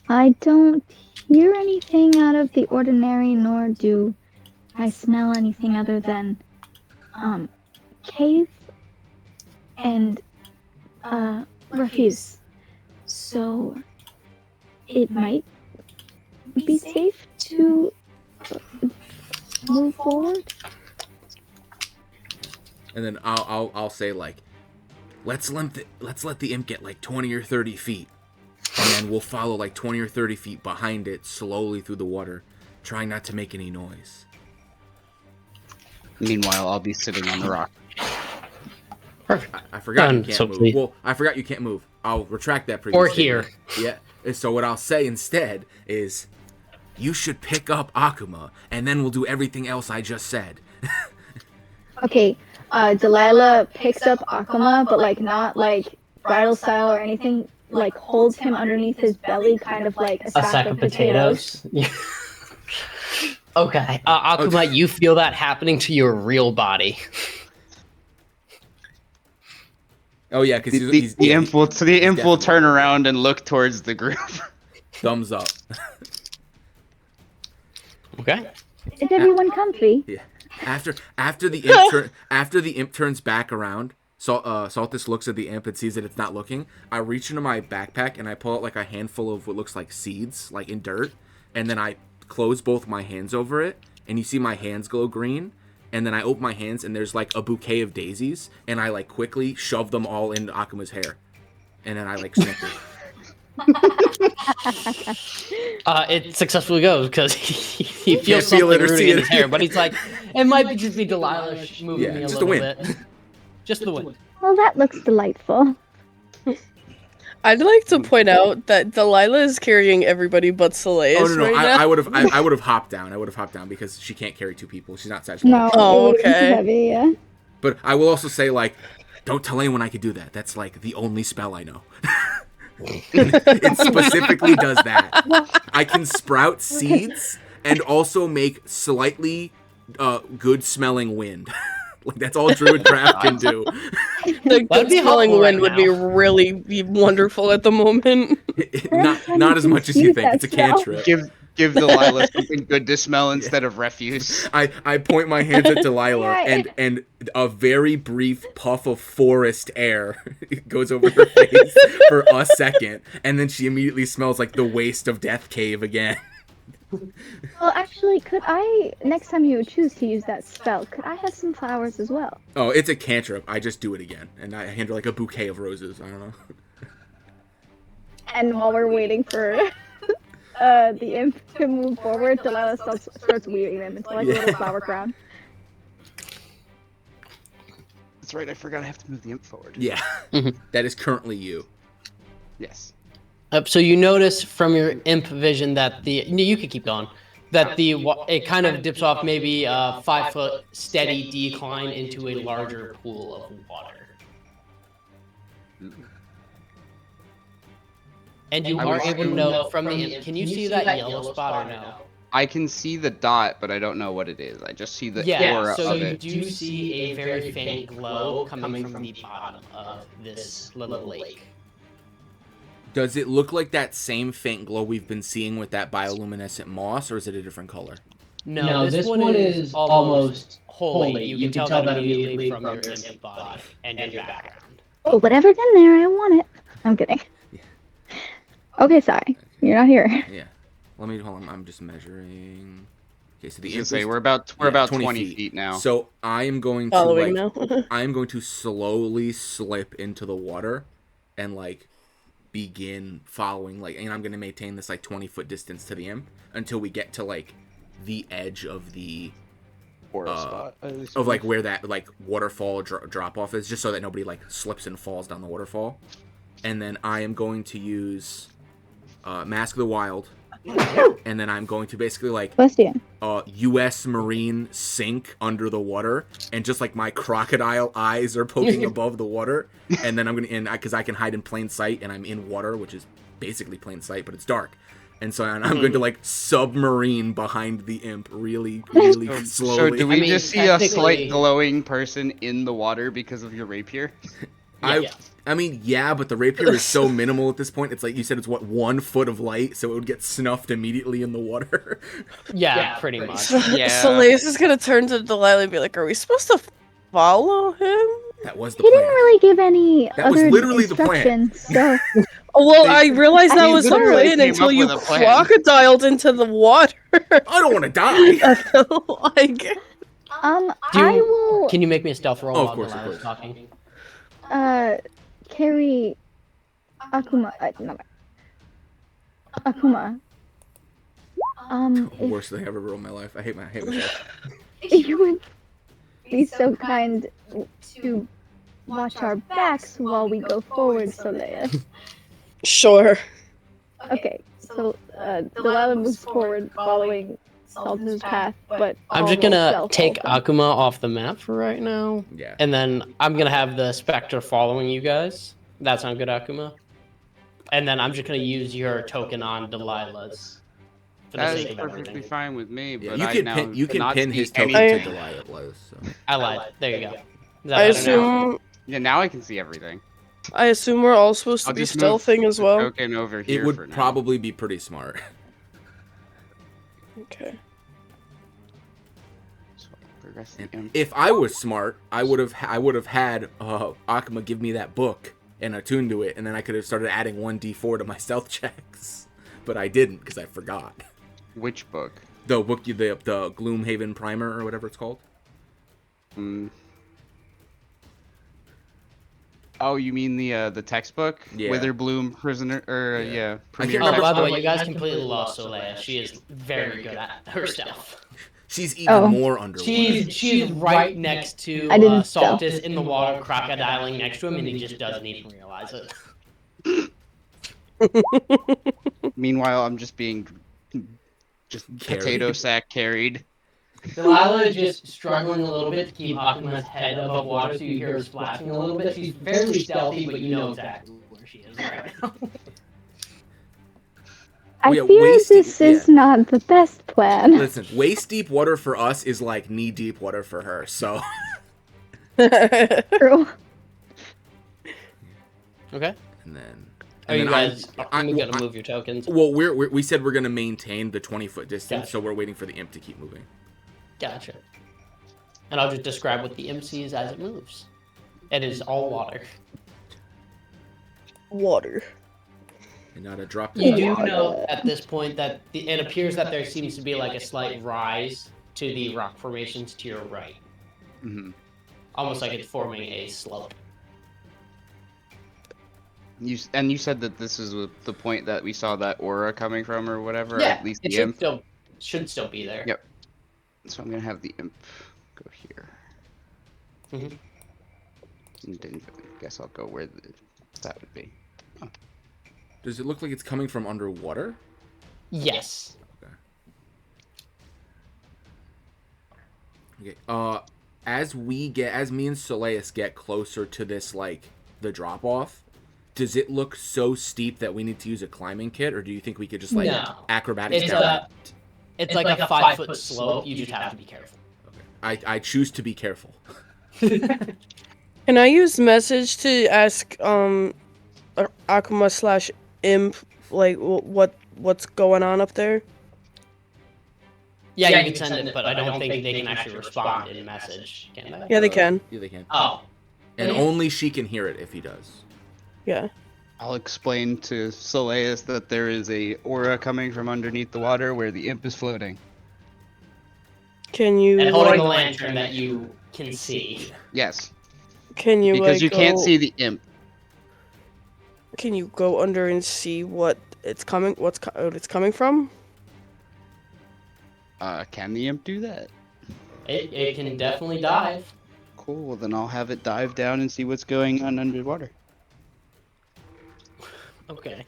Speaker 2: I don't hear anything out of the ordinary, nor do I smell anything other than cave and refuse. So it might be safe to move forward.
Speaker 1: And then I'll say like, let's let the imp get like 20 or 30 feet, and then we'll follow like 20 or 30 feet behind it slowly through the water, trying not to make any noise.
Speaker 5: Meanwhile, I'll be sitting on the rock.
Speaker 6: Perfect.
Speaker 1: I forgot
Speaker 6: Done,
Speaker 1: you can't
Speaker 6: so
Speaker 1: move.
Speaker 6: please.
Speaker 1: Well, I forgot you can't move. I'll retract that previous
Speaker 6: Or
Speaker 1: statement.
Speaker 6: here.
Speaker 1: Yeah. And so what I'll say instead is, you should pick up Akuma, and then we'll do everything else I just said.
Speaker 2: Okay, Delilah picks up Akuma, but like not like bridal style or anything. Like holds him underneath his belly, kind of like a sack of potatoes.
Speaker 6: Okay. Akuma, you feel that happening to your real body.
Speaker 1: Oh yeah, because
Speaker 5: The imp will turn around and look towards the group.
Speaker 1: Thumbs up.
Speaker 6: Okay.
Speaker 2: Is everyone comfy?
Speaker 1: Yeah. After the imp turns back around, Saltus looks at the imp and sees that it's not looking. I reach into my backpack and I pull out like a handful of what looks like seeds, like in dirt, and then I close both my hands over it, and you see my hands glow green. And then I open my hands and there's like a bouquet of daisies, and I like quickly shove them all into Akuma's hair, and then I like snicker.
Speaker 6: It successfully goes because he
Speaker 1: Can't
Speaker 6: feels
Speaker 1: feel
Speaker 6: something
Speaker 1: it or
Speaker 6: rooting
Speaker 1: see
Speaker 6: in
Speaker 1: it.
Speaker 6: his hair, but he's like, it might be just be Delilah moving
Speaker 1: Yeah,
Speaker 6: me a
Speaker 1: just
Speaker 6: little
Speaker 1: the wind.
Speaker 6: bit. Just the wind.
Speaker 2: Well, that looks delightful.
Speaker 3: I'd like to point out that Delilah is carrying everybody but Soleil
Speaker 1: Oh no,
Speaker 3: right
Speaker 1: I
Speaker 3: now.
Speaker 1: would have hopped down. I would have hopped down because she can't carry two people. She's not such.
Speaker 2: No,
Speaker 3: Oh,
Speaker 2: it would've been too
Speaker 3: okay.
Speaker 2: heavy, yeah.
Speaker 1: But I will also say like, don't tell anyone I could do that. That's like the only spell I know. It specifically does that. I can sprout seeds and also make slightly good smelling wind. Like that's all Druidcraft can do.
Speaker 3: The
Speaker 6: That'd
Speaker 3: good
Speaker 6: be
Speaker 3: smelling
Speaker 6: helpful
Speaker 3: wind
Speaker 6: right
Speaker 3: would be
Speaker 6: now.
Speaker 3: really be wonderful at the moment.
Speaker 1: Not as much as you think. It's a cantrip.
Speaker 5: Give Delilah something good to smell instead of refuse.
Speaker 1: I point my hands at Delilah,
Speaker 2: Yeah,
Speaker 1: and a very brief puff of forest air goes over her face for a second, and then she immediately smells like the waste of Death Cave again.
Speaker 2: Well, actually, could I, next time you choose to use that spell, could I have some flowers as well?
Speaker 1: Oh, it's a cantrip. I just do it again, and I hand her like a bouquet of roses. I don't know.
Speaker 2: And while we're waiting for the imp to move forward, Delilah starts weaving them into like a little flower crown.
Speaker 5: That's right. I forgot I have to move the imp forward.
Speaker 1: Yeah, that is currently you.
Speaker 5: Yes.
Speaker 6: So you notice from your imp vision that you could keep going, that it kind of dips off maybe a 5-foot steady decline into a larger pool of water. And you are able to know from the imp. Can you see that yellow spot or no?
Speaker 5: I can see the dot, but I don't know what it is. I just see the
Speaker 6: Yeah,
Speaker 5: aura
Speaker 6: so
Speaker 5: of
Speaker 6: you
Speaker 5: it.
Speaker 6: do see a very faint glow coming from the bottom of this little lake.
Speaker 1: Does it look like that same faint glow we've been seeing with that bioluminescent moss, or is it a different color?
Speaker 6: No, this one is almost holy. You can tell that immediately from your imp body and your background.
Speaker 2: Oh, whatever's in there, I want it. I'm kidding. Okay, sorry. You're not here.
Speaker 1: Yeah. Let me hold on. I'm just measuring. Okay, so the
Speaker 5: I
Speaker 1: imp
Speaker 5: was gonna say
Speaker 1: is-
Speaker 5: we're about
Speaker 1: yeah,
Speaker 5: 20 feet now.
Speaker 1: So I am going to
Speaker 3: Following
Speaker 1: like,
Speaker 3: now.
Speaker 1: I am going to slowly slip into the water, and like begin following. Like, and I'm going to maintain this like 20-foot distance to the imp until we get to like the edge of the
Speaker 5: spot.
Speaker 1: of like where that like waterfall drop off is, just so that nobody like slips and falls down the waterfall. And then I am going to use Mask of the Wild, and then I'm going to basically like
Speaker 2: Question.
Speaker 1: U.S. Marine sink under the water, and just like my crocodile eyes are poking above the water, and then I'm gonna, because I can hide in plain sight, and I'm in water, which is basically plain sight, but it's dark. And so I'm going to like submarine behind the imp really, really
Speaker 5: So
Speaker 1: slowly.
Speaker 5: do we
Speaker 6: I mean,
Speaker 5: just see a slight
Speaker 6: technically-
Speaker 5: glowing person in the water because of your rapier?
Speaker 1: I mean, yeah, but the rapier is so minimal at this point. It's like you said, it's what, 1 foot of light, so it would get snuffed immediately in the water.
Speaker 6: Yeah, pretty much.
Speaker 3: So
Speaker 5: Yeah.
Speaker 3: Laius is gonna turn to Delilah and be like, "Are we supposed to follow him?"
Speaker 1: That was the
Speaker 2: He
Speaker 1: plan.
Speaker 2: didn't really give any
Speaker 1: That was
Speaker 2: other
Speaker 1: literally the plan.
Speaker 2: instructions, so
Speaker 3: Well,
Speaker 1: They-
Speaker 3: I realized that
Speaker 2: I
Speaker 3: was the
Speaker 2: literally
Speaker 3: plan
Speaker 5: came
Speaker 3: until
Speaker 5: up
Speaker 3: you
Speaker 5: with a plan.
Speaker 3: crocodiled into the water.
Speaker 1: I don't want to die.
Speaker 3: Like,
Speaker 6: Do you-
Speaker 2: I will
Speaker 6: Can you make me a stealth roll
Speaker 1: Oh, of
Speaker 6: while
Speaker 1: course, of
Speaker 6: Delilah's
Speaker 1: course.
Speaker 6: talking?
Speaker 2: carry Akuma. No, Akuma. If
Speaker 1: Worst thing I've ever rolled in my life. I hate myself.
Speaker 2: you would be so kind to watch our backs while we go forward, Soleil.
Speaker 3: sure.
Speaker 2: Okay, so Delilah moves forward, following Saltus's path, but
Speaker 6: I'm just
Speaker 2: almost
Speaker 6: gonna
Speaker 2: stealth
Speaker 6: take
Speaker 2: also.
Speaker 6: Akuma off the map for right now,
Speaker 1: Yeah.
Speaker 6: and then I'm gonna have the Spectre following you guys. That sound good, Akuma? And then I'm just gonna use your token on Delilah's. For the
Speaker 5: That
Speaker 6: sake
Speaker 5: is
Speaker 6: of
Speaker 5: perfectly
Speaker 6: everything.
Speaker 5: fine with me,
Speaker 1: Yeah,
Speaker 5: but
Speaker 1: you
Speaker 5: I
Speaker 1: can
Speaker 5: now
Speaker 1: pin, you can
Speaker 5: cannot
Speaker 1: pin
Speaker 5: see
Speaker 1: his token
Speaker 5: anything.
Speaker 1: to Delilah, Lois. So.
Speaker 6: I lied. There you go. Is that
Speaker 3: I
Speaker 6: better now?
Speaker 3: assume
Speaker 5: Yeah, now I can see everything.
Speaker 3: we're all supposed to
Speaker 5: I'll
Speaker 3: be
Speaker 5: just move
Speaker 3: stealthing as
Speaker 5: the
Speaker 3: well.
Speaker 5: token over here
Speaker 1: It would
Speaker 5: for now.
Speaker 1: probably be pretty smart.
Speaker 3: Okay.
Speaker 5: So, progress the
Speaker 1: And
Speaker 5: imp.
Speaker 1: if I was smart, I would have had Akuma give me that book and attune to it, and then I could have started adding 1d4 to my stealth checks. But I didn't because I forgot.
Speaker 5: Which book?
Speaker 1: The book, the Gloomhaven Primer or whatever it's called.
Speaker 5: Oh, you mean the textbook?
Speaker 1: Yeah.
Speaker 5: Witherbloom Prisoner, or
Speaker 1: Yeah.
Speaker 5: Premier
Speaker 6: Oh,
Speaker 1: remember-
Speaker 6: by the way, you guys completely lost Solea. She is very good at her stealth.
Speaker 1: She's even
Speaker 2: Oh.
Speaker 1: more underwater.
Speaker 6: She's right next to
Speaker 2: I didn't stealth.
Speaker 6: Saltus in the water, crocodiling next to him, and he just doesn't even realize it.
Speaker 5: Meanwhile, I'm just being
Speaker 1: Carried.
Speaker 5: potato sack carried.
Speaker 6: Delilah is just struggling a little bit to keep Akuma's head above water, so you hear her splashing a little bit. She's fairly stealthy, but you know exactly where she is right now.
Speaker 2: I
Speaker 1: Yeah,
Speaker 2: fear
Speaker 1: waist-
Speaker 2: this is
Speaker 1: yeah.
Speaker 2: not the best plan.
Speaker 1: Listen, waist deep water for us is like knee deep water for her. So
Speaker 2: True.
Speaker 6: Okay.
Speaker 1: and then.
Speaker 6: Are you
Speaker 1: then
Speaker 6: guys
Speaker 1: I'm
Speaker 6: gonna move your tokens?
Speaker 1: Well, we said we're gonna maintain the 20-foot distance,
Speaker 6: Gotcha.
Speaker 1: so we're waiting for the imp to keep moving.
Speaker 6: Gotcha. And I'll just describe what the imp sees as it moves. It is all water.
Speaker 3: Water.
Speaker 1: And not a drop.
Speaker 6: You
Speaker 1: in
Speaker 6: do
Speaker 1: water.
Speaker 6: know at this point that it appears that there seems to be like a slight rise to the rock formations to your right.
Speaker 5: Mm-hmm.
Speaker 6: Almost like it's forming a slope.
Speaker 5: You said that this is the point that we saw that aura coming from, or whatever.
Speaker 6: Yeah,
Speaker 5: At least
Speaker 6: it
Speaker 5: the
Speaker 6: should
Speaker 5: imp.
Speaker 6: still be there.
Speaker 5: Yep. So I'm gonna have the imp go here.
Speaker 6: Mhm.
Speaker 5: And guess I'll go where that would be.
Speaker 1: Does it look like it's coming from underwater?
Speaker 6: Yes.
Speaker 1: Okay. As me and Soleus get closer to this, like the drop off, does it look so steep that we need to use a climbing kit, or do you think we could just like
Speaker 6: No.
Speaker 1: acrobatics
Speaker 6: It's
Speaker 1: down?
Speaker 6: It's like a 5-foot slope. You just have to be careful.
Speaker 1: I choose to be careful.
Speaker 3: Can I use message to ask Akuma / imp like what's going on up there?
Speaker 6: Yeah, you can send it, but I don't think they can actually respond in message, can they?
Speaker 3: Yeah, they can.
Speaker 1: Yeah, they can.
Speaker 6: Oh.
Speaker 1: And only she can hear it if he does.
Speaker 3: Yeah.
Speaker 5: I'll explain to Soleus that there is a aura coming from underneath the water where the imp is floating.
Speaker 3: Can you
Speaker 6: And holding a lantern that you can see.
Speaker 5: Yes,
Speaker 3: can you
Speaker 5: because
Speaker 3: like,
Speaker 5: you can't
Speaker 3: go-
Speaker 5: see the imp.
Speaker 3: Can you go under and see what it's coming from?
Speaker 5: Can the imp do that?
Speaker 6: It can definitely dive.
Speaker 5: Cool, well then I'll have it dive down and see what's going on underwater.
Speaker 6: Okay.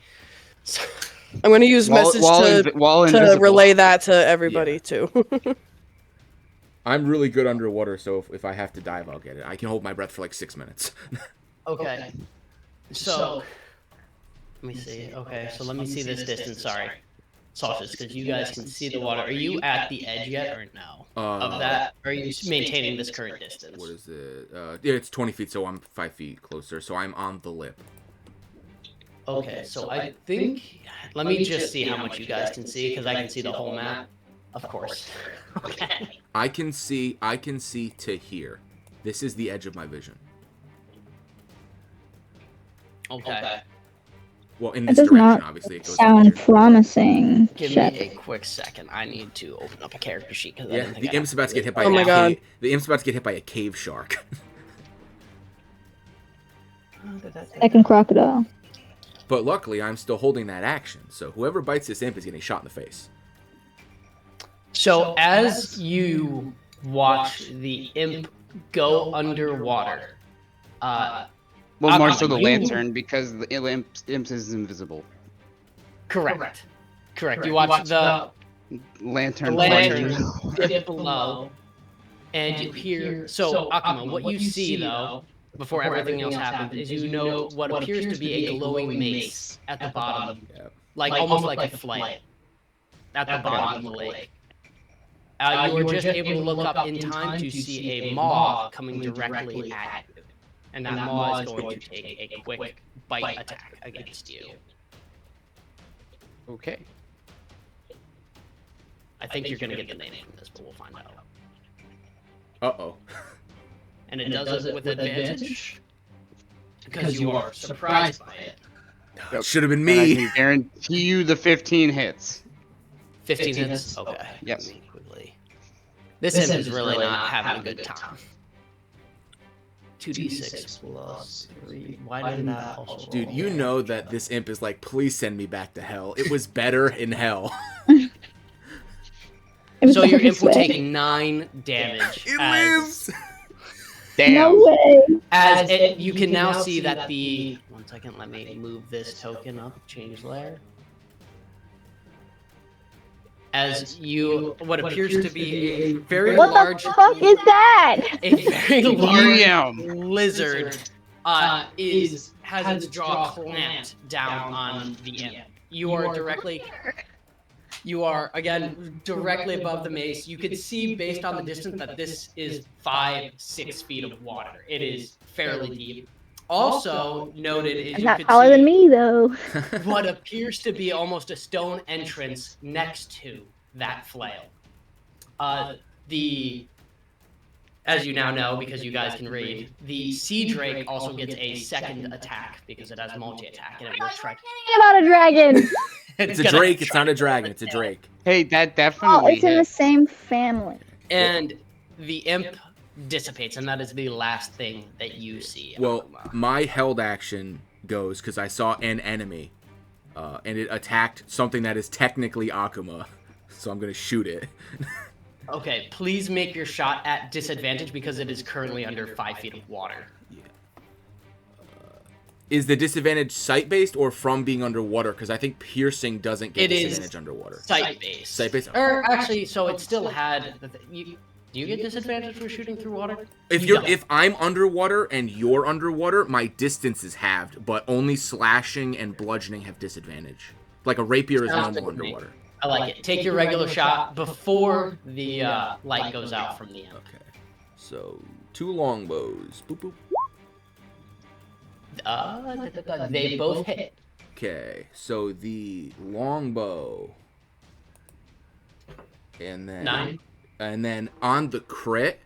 Speaker 6: So,
Speaker 3: I'm gonna use message
Speaker 5: while
Speaker 3: to
Speaker 5: invisible.
Speaker 3: relay that to everybody too.
Speaker 1: I'm really good underwater, so if I have to dive, I'll get it. I can hold my breath for like 6 minutes.
Speaker 6: okay. So, let me see. Okay, so let me see this distance. Sorry. Sauces, because you guys can see the water. Are you at the edge yet, or no? Of that, or are you maintaining this current distance?
Speaker 1: What is it? Yeah, it's 20 feet, so I'm 5 feet closer. So I'm on the lip.
Speaker 6: Okay, so I think... Let me just see how much you guys can see, because I can see the whole map. Of course. Okay.
Speaker 1: I can see to here. This is the edge of my vision.
Speaker 6: Okay.
Speaker 1: Well, in
Speaker 2: That
Speaker 1: this
Speaker 2: does
Speaker 1: direction,
Speaker 2: not
Speaker 1: obviously, it goes
Speaker 2: sound
Speaker 1: here.
Speaker 2: promising.
Speaker 6: Give
Speaker 2: Shep.
Speaker 6: me a quick second. I need to open up a character sheet, because I
Speaker 1: Yeah,
Speaker 6: didn't think
Speaker 1: the
Speaker 6: I
Speaker 1: imp's about to get hit by
Speaker 3: Oh my God.
Speaker 1: the imp's about to get hit by a cave shark.
Speaker 2: Second crocodile.
Speaker 1: But luckily, I'm still holding that action. So whoever bites this imp is getting shot in the face.
Speaker 6: So as you watch the imp go underwater,
Speaker 5: Well, more so the
Speaker 6: you-
Speaker 5: lantern because the imp is invisible.
Speaker 6: correct. You watch the
Speaker 5: Lantern.
Speaker 6: lantern dip below, and you hear. So Akuma, what you see though, before everything else happens, is you know what appears to be a glowing mace at the bottom,
Speaker 1: Yep.
Speaker 6: like almost like a flight at the bottom of the lake. You were just able to look up in time to see a maw coming directly at you. And that maw is going to take a quick bite attack against you.
Speaker 5: Okay.
Speaker 6: I think you're going to get the name from this, but we'll find out.
Speaker 1: Uh-oh.
Speaker 6: And it does it with advantage because you are surprised by it.
Speaker 1: It should have been
Speaker 5: And I
Speaker 1: me.
Speaker 5: can guarantee you the 15 hits.
Speaker 6: 15 hits? Okay.
Speaker 5: Yes.
Speaker 6: Let me quickly. This imp is really not having a good time. 2d6 plus 3. Why did that also
Speaker 1: Dude,
Speaker 6: roll?
Speaker 1: you know that this imp is like, please send me back to hell. It was better in hell.
Speaker 2: It was
Speaker 6: So your
Speaker 2: better
Speaker 6: imp will
Speaker 2: this way.
Speaker 6: take 9 damage.
Speaker 1: It
Speaker 6: as,
Speaker 1: lives!
Speaker 5: Damn.
Speaker 2: No way.
Speaker 6: As it, you can now see that the... 1 second, let me move this token up. Change layer. As you... What appears to be a very
Speaker 2: What
Speaker 6: large...
Speaker 2: the fuck is that?
Speaker 6: A very large
Speaker 5: Damn.
Speaker 6: lizard has its jaw clamped down on the imp. You are again directly above the mace. You could see based on the distance that this is 5-6 feet of water. It is fairly deep. Also noted is
Speaker 2: It's
Speaker 6: you
Speaker 2: not
Speaker 6: could
Speaker 2: taller
Speaker 6: see
Speaker 2: than me though.
Speaker 6: what appears to be almost a stone entrance next to that flail. As you now know, because you guys can read, the sea drake also gets a second attack because it has multi-attack and it will try.
Speaker 2: About a dragon.
Speaker 1: It's a
Speaker 6: gonna
Speaker 1: drake, it's
Speaker 6: try
Speaker 1: not a
Speaker 6: to
Speaker 1: dragon,
Speaker 6: kill
Speaker 1: it's a
Speaker 6: it.
Speaker 1: drake.
Speaker 5: Hey, that
Speaker 2: Oh,
Speaker 5: definitely
Speaker 2: it's in the
Speaker 5: hit.
Speaker 2: same family.
Speaker 6: And the imp dissipates, and that is the last thing that you see.
Speaker 1: Well, my held action goes because I saw an enemy, and it attacked something that is technically Akuma, so I'm going to shoot it.
Speaker 6: Okay, please make your shot at disadvantage because it is currently under 5 feet of water.
Speaker 1: Is the disadvantage sight-based or from being underwater? Because I think piercing doesn't get
Speaker 6: It is
Speaker 1: disadvantage underwater.
Speaker 6: Sight-based.
Speaker 1: Sight-based?
Speaker 6: Or actually, so it still had. Do you get disadvantage for shooting through water?
Speaker 1: If
Speaker 6: You
Speaker 1: you're
Speaker 6: don't.
Speaker 1: if I'm underwater and you're underwater, my distance is halved, but only slashing and bludgeoning have disadvantage. Like a rapier is
Speaker 6: Sounds
Speaker 1: normal
Speaker 6: good to me.
Speaker 1: underwater.
Speaker 6: I like it. Take your regular shot before the light goes out from the imp.
Speaker 1: Okay. So 2 longbows. Boop boop.
Speaker 6: They both hit.
Speaker 1: Okay, so the longbow, and then
Speaker 6: 9.
Speaker 1: and then on the crit,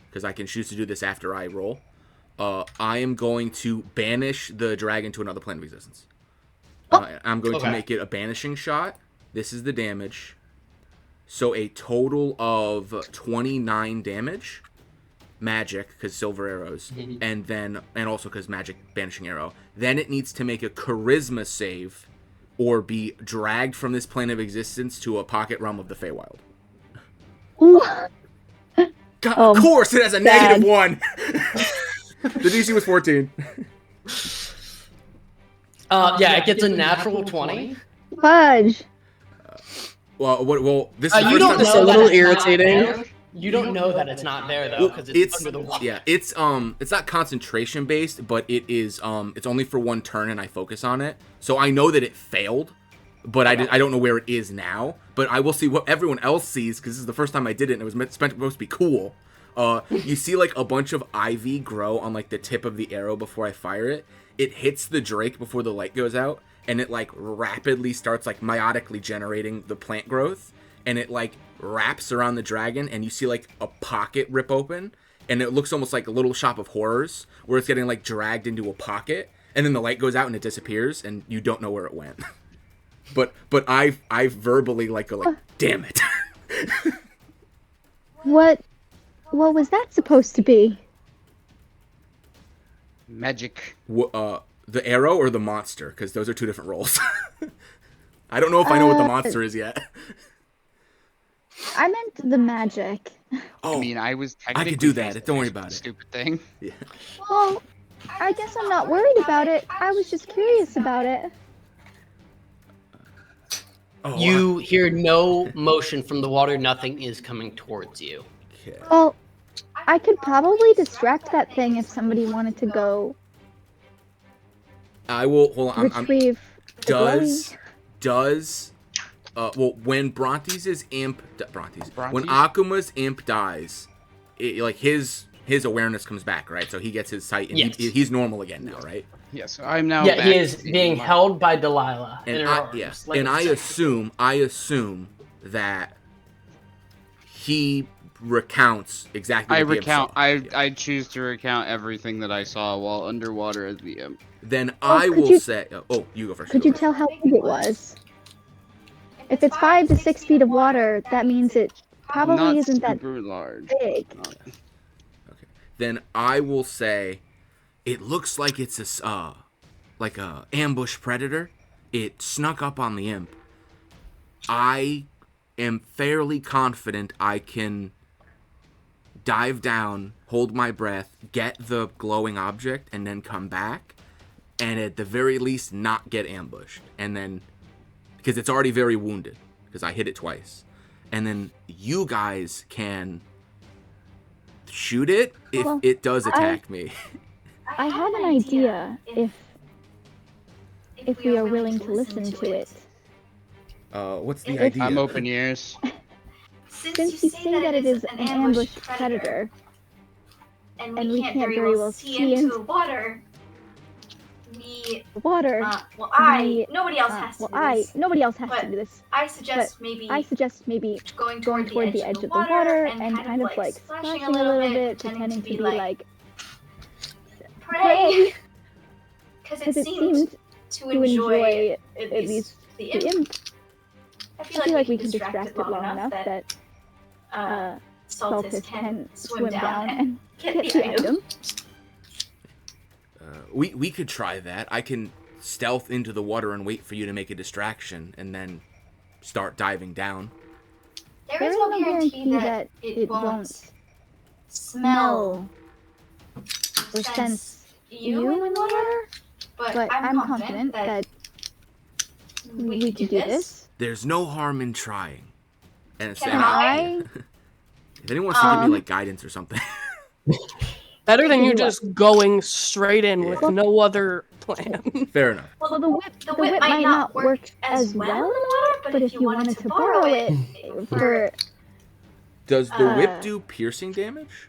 Speaker 1: because I can choose to do this after I roll. I am going to banish the dragon to another plane of existence. I'm going to make it a banishing shot. This is the damage. So a total of 29 damage. Magic, because silver arrows, and also because magic banishing arrow. Then it needs to make a charisma save, or be dragged from this plane of existence to a pocket realm of the Feywild.
Speaker 2: Ooh.
Speaker 1: God,
Speaker 2: Oh,
Speaker 1: of course, it has a
Speaker 2: bad.
Speaker 1: -1. The DC was 14.
Speaker 6: Yeah, it gets a natural 20.
Speaker 2: Fudge.
Speaker 1: Well, this is the
Speaker 6: You
Speaker 1: first
Speaker 6: don't
Speaker 1: time.
Speaker 3: It's a
Speaker 6: know
Speaker 3: little
Speaker 6: that it's not
Speaker 3: irritating.
Speaker 6: there. You don't know that it's not there though, because it's under the water.
Speaker 1: Yeah, it's not concentration based, but it is it's only for 1 turn and I focus on it. So I know that it failed. but I don't know where it is now. But I will see what everyone else sees, because this is the first time I did it, and it was supposed to be cool. You see like a bunch of ivy grow on like the tip of the arrow before I fire it. It hits the drake before the light goes out, and it like rapidly starts like meiotically generating the plant growth, and it like wraps around the dragon, and you see like a pocket rip open, and it looks almost like a little shop of horrors where it's getting like dragged into a pocket, and then the light goes out and it disappears, and you don't know where it went. but I verbally like go like, damn it.
Speaker 2: What was that supposed to be?
Speaker 5: Magic.
Speaker 1: The arrow or the monster? Because those are two different roles. I don't know if I know what the monster is yet.
Speaker 2: I meant the magic.
Speaker 1: Oh,
Speaker 5: I mean, I
Speaker 1: could do that. Don't worry about it.
Speaker 5: Stupid thing.
Speaker 1: Yeah.
Speaker 2: Well, I guess I'm not worried about it. I was just curious about it.
Speaker 1: Oh,
Speaker 6: You hear no motion from the water. Nothing is coming towards you.
Speaker 1: Okay.
Speaker 2: Well, I could probably distract that thing if somebody wanted to go
Speaker 1: I will. Hold on.
Speaker 2: retrieve the
Speaker 1: Does when Brontes' imp when
Speaker 5: Brontes?
Speaker 1: Akuma's imp dies, like his awareness comes back, right? So he gets his sight, and
Speaker 6: Yes.
Speaker 1: he's normal again now, right?
Speaker 5: Yes, I'm now.
Speaker 6: Yeah,
Speaker 5: back
Speaker 6: he is
Speaker 5: to
Speaker 6: being
Speaker 5: my-
Speaker 6: held by Delilah in
Speaker 1: And
Speaker 6: her
Speaker 1: I,
Speaker 6: arms.
Speaker 1: yeah,
Speaker 6: like
Speaker 1: and
Speaker 6: a
Speaker 1: I
Speaker 6: second.
Speaker 1: assume that he recounts exactly.
Speaker 5: I
Speaker 1: what the imp
Speaker 5: recount.
Speaker 1: saw. Yeah.
Speaker 5: I choose to recount everything that I saw while underwater as the imp.
Speaker 1: Then
Speaker 2: Oh,
Speaker 1: I
Speaker 2: could
Speaker 1: will
Speaker 2: you-
Speaker 1: say. Oh, you go first.
Speaker 2: Could you tell how big it was? If it's 5 to 6 feet of water, that means it probably
Speaker 5: Not
Speaker 2: isn't that
Speaker 5: super large.
Speaker 2: big.
Speaker 1: Okay. Then I will say, it looks like it's like a ambush predator. It snuck up on the imp. I am fairly confident I can dive down, hold my breath, get the glowing object, and then come back, and at the very least not get ambushed. And then, because it's already very wounded, because I hit it twice. And then you guys can shoot it if
Speaker 2: Well,
Speaker 1: it does attack me.
Speaker 2: I have an idea if we are willing to listen to it.
Speaker 1: What's the
Speaker 2: If-
Speaker 1: idea?
Speaker 5: I'm open ears.
Speaker 2: Since you say that it is an ambush predator, and we can't very well see into
Speaker 7: water,
Speaker 2: the water,
Speaker 7: nobody else has to do this.
Speaker 2: nobody else has
Speaker 7: But
Speaker 2: to do this.
Speaker 7: I suggest maybe
Speaker 2: I suggest maybe
Speaker 7: going
Speaker 2: going toward the edge of the water and kind of like splashing a little bit, pretending to be like
Speaker 7: prey, because
Speaker 2: because
Speaker 7: it
Speaker 2: it
Speaker 7: seemed
Speaker 2: seemed
Speaker 7: to
Speaker 2: to
Speaker 7: enjoy
Speaker 2: at least
Speaker 7: the
Speaker 2: the
Speaker 7: imp.
Speaker 2: imp.
Speaker 7: I
Speaker 2: I feel like we can distract it long enough that Saltis can swim down and get the item.
Speaker 1: We could try that. I can stealth into the water and wait for you to make a distraction, and then start diving down.
Speaker 7: There is no guarantee that it won't smell
Speaker 2: or sense
Speaker 7: you in the water, but
Speaker 2: I'm confident that we can do this.
Speaker 1: There's no harm in trying. And
Speaker 7: Can
Speaker 1: and
Speaker 7: I?
Speaker 1: if anyone wants to give me like guidance or something.
Speaker 3: Better than you
Speaker 2: You what?
Speaker 3: just going straight in with no other plan.
Speaker 1: Fair enough.
Speaker 2: Well, the whip might not work as well in the water, but if you wanted to borrow it for
Speaker 1: Does the whip do piercing damage?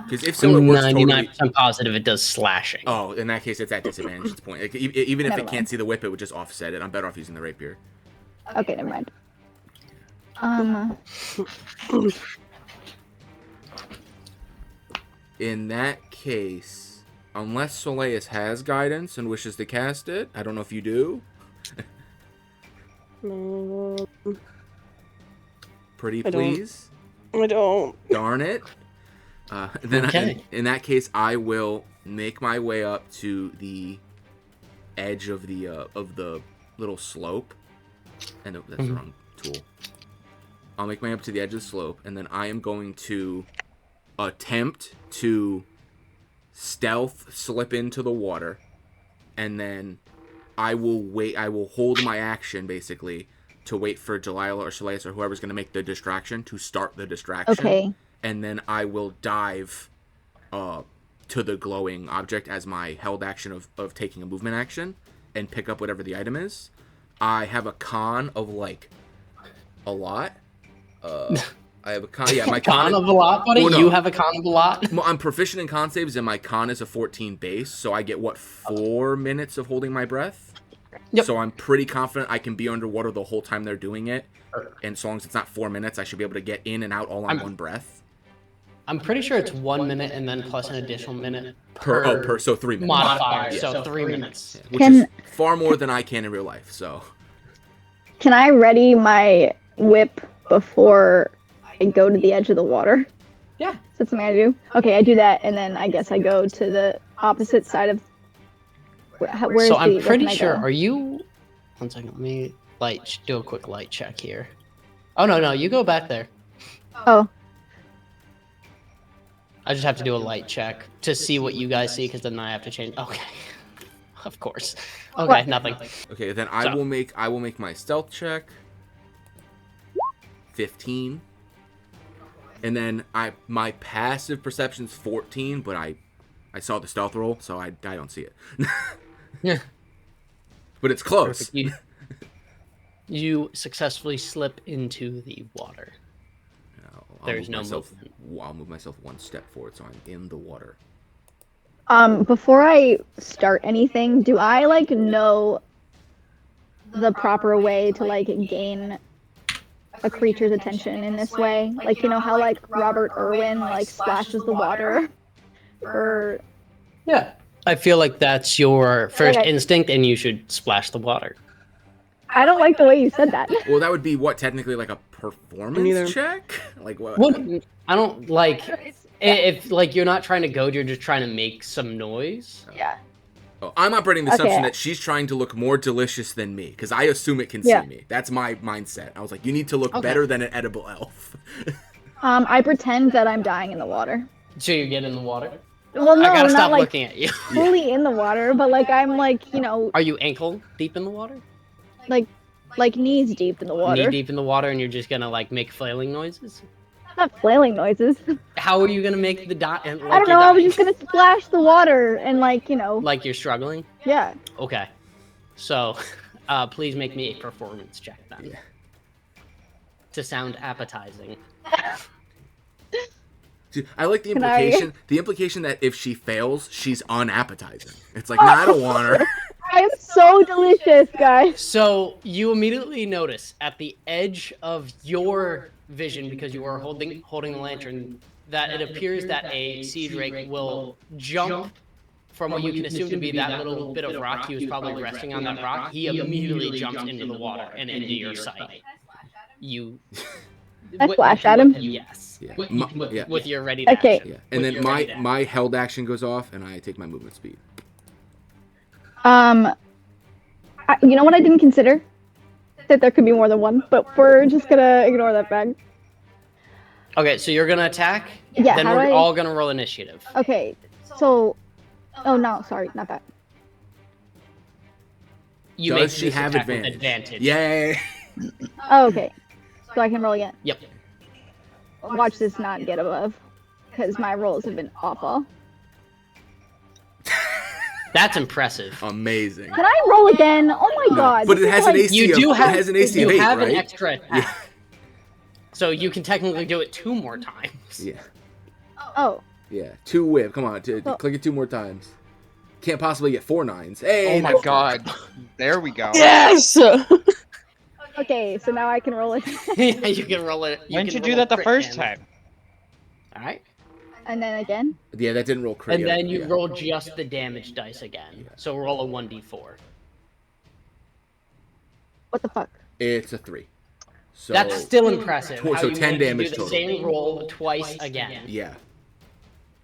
Speaker 1: Because if so, it
Speaker 6: I'm
Speaker 1: works
Speaker 6: 99%
Speaker 1: totally.
Speaker 6: positive it does slashing.
Speaker 1: Oh, in that case, it's at disadvantage. At the point. Like, even if
Speaker 2: Never
Speaker 1: it can't
Speaker 2: mind.
Speaker 1: see the whip, it would just offset it. I'm better off using the rapier.
Speaker 2: okay, never mind.
Speaker 1: In that case, unless Soleus has guidance and wishes to cast it, I don't know if you do. Pretty
Speaker 3: I don't.
Speaker 1: please.
Speaker 3: I don't.
Speaker 1: Darn it. Then
Speaker 6: Okay.
Speaker 1: in that case, I will make my way up to the edge of the little slope. And that's the wrong tool. I'll make my way up to the edge of the slope, and then I am going to attempt to stealth slip into the water, and then I will wait. I will hold my action basically to wait for Delilah or Soleus or whoever's going to make the distraction to start the distraction.
Speaker 2: Okay.
Speaker 1: And then I will dive to the glowing object as my held action of taking a movement action, and pick up whatever the item is. I have a con of like a lot. I have a con. Yeah, my
Speaker 6: con of a lot, buddy.
Speaker 1: Oh, no.
Speaker 6: You have a con of a lot.
Speaker 1: Well, I'm proficient in con saves, and my con is a 14 base, so I get 4 minutes of holding my breath.
Speaker 6: Yep.
Speaker 1: So I'm pretty confident I can be underwater the whole time they're doing it, and so long as it's not 4 minutes, I should be able to get in and out all on one breath.
Speaker 6: I'm pretty sure it's 1 minute and then plus an additional minute per
Speaker 1: so 3 minutes.
Speaker 6: modifier. Yeah. So 3 minutes.
Speaker 1: Yeah, which is far more than I can in real life. So.
Speaker 2: Can I ready my whip before I go to the edge of the water?
Speaker 6: Yeah.
Speaker 2: Is that something I do? Okay, I do that, and then I guess I go to the opposite side of. Where
Speaker 6: so I'm pretty sure. Are you? 1 second. Let me do a quick light check here. Oh no, you go back there.
Speaker 2: Oh.
Speaker 6: I just have to do a light check to see what you guys see, because then I have to change. Okay. Of course. Okay, what? Nothing.
Speaker 1: Okay, then I will make my stealth check. 15. And then my passive perception's 14, but I saw the stealth roll, so I don't see it.
Speaker 6: Yeah.
Speaker 1: But it's close.
Speaker 6: You successfully slip into the water. There's no movement.
Speaker 1: I'll move myself 1 step forward, so I'm in the water.
Speaker 2: Before I start anything, do I know the proper way to gain a creature's attention in this way? How Robert Irwin splashes the water? Or
Speaker 6: yeah, I feel like that's your first instinct, and you should splash the water.
Speaker 2: I don't like the way you said that.
Speaker 1: Well, that would be technically a performance check? What?
Speaker 6: Well, I don't if you're not trying to goad, you're just trying to make some noise.
Speaker 2: Yeah.
Speaker 1: Oh, I'm operating the assumption that she's trying to look more delicious than me, because I assume it can see me. That's my mindset. I was like, you need to look better than an edible elf.
Speaker 2: I pretend that I'm dying in the water.
Speaker 6: So you get in the water?
Speaker 2: Well, no,
Speaker 6: I gotta
Speaker 2: I'm
Speaker 6: stop
Speaker 2: not
Speaker 6: looking at you.
Speaker 2: Fully in the water, but I'm
Speaker 6: Are you ankle deep in the water?
Speaker 2: Like knees deep in the water.
Speaker 6: Knee deep in the water, and you're just gonna make flailing noises?
Speaker 2: Not flailing noises.
Speaker 6: How are you gonna make the dot?
Speaker 2: I don't know. I was just gonna splash the water and
Speaker 6: Like you're struggling?
Speaker 2: Yeah.
Speaker 6: Okay. So, please make me a performance check then. Yeah. To sound appetizing.
Speaker 1: Dude, I like the implication. The implication that if she fails, she's unappetizing. It's like, nah, I don't want her.
Speaker 2: I'm so delicious, guys.
Speaker 6: So you immediately notice at the edge of your vision, because you are holding the lantern, that it appears that a sea drake will jump from what you can assume to be that little bit of rock. He was probably resting on that rock. He immediately jumps into the water and into your sight.
Speaker 2: I flash at him?
Speaker 6: Yes.
Speaker 1: Yeah.
Speaker 6: With your ready
Speaker 2: action.
Speaker 1: Yeah. And then my held action goes off, and I take my movement speed.
Speaker 2: You know what I didn't consider? That there could be more than one, but we're just gonna ignore that fact.
Speaker 6: Okay, so you're gonna attack?
Speaker 2: Yeah.
Speaker 6: Then we're all gonna roll initiative.
Speaker 2: Okay, so... Oh, no, sorry, not that.
Speaker 1: Does she have advantage? Yay!
Speaker 2: Oh, okay. So I can roll again?
Speaker 6: Yep.
Speaker 2: Watch this not get above, because my rolls have been awful.
Speaker 6: That's impressive.
Speaker 1: Amazing.
Speaker 2: Can I roll again? Oh my god.
Speaker 1: But it has an AC of 8, right?
Speaker 6: You have an extra attack. Yeah. So you can technically do it 2 more times.
Speaker 1: Yeah.
Speaker 2: Oh.
Speaker 1: Yeah, 2 whip. Come on, click it 2 more times. Can't possibly get 4 9s. Hey,
Speaker 5: oh my god. There we go.
Speaker 3: Yes!
Speaker 2: Okay, so now I can roll it.
Speaker 6: Yeah, you can roll it.
Speaker 8: Why didn't you do that the first time?
Speaker 6: Alright.
Speaker 2: And then again?
Speaker 1: Yeah, that didn't roll crit.
Speaker 6: And then you roll just the damage dice again. Yeah. So roll a 1d4.
Speaker 2: What the fuck?
Speaker 1: It's a 3. So
Speaker 6: that's still impressive.
Speaker 1: So 10 damage
Speaker 6: to do
Speaker 1: total.
Speaker 6: The same roll twice again.
Speaker 1: Yeah.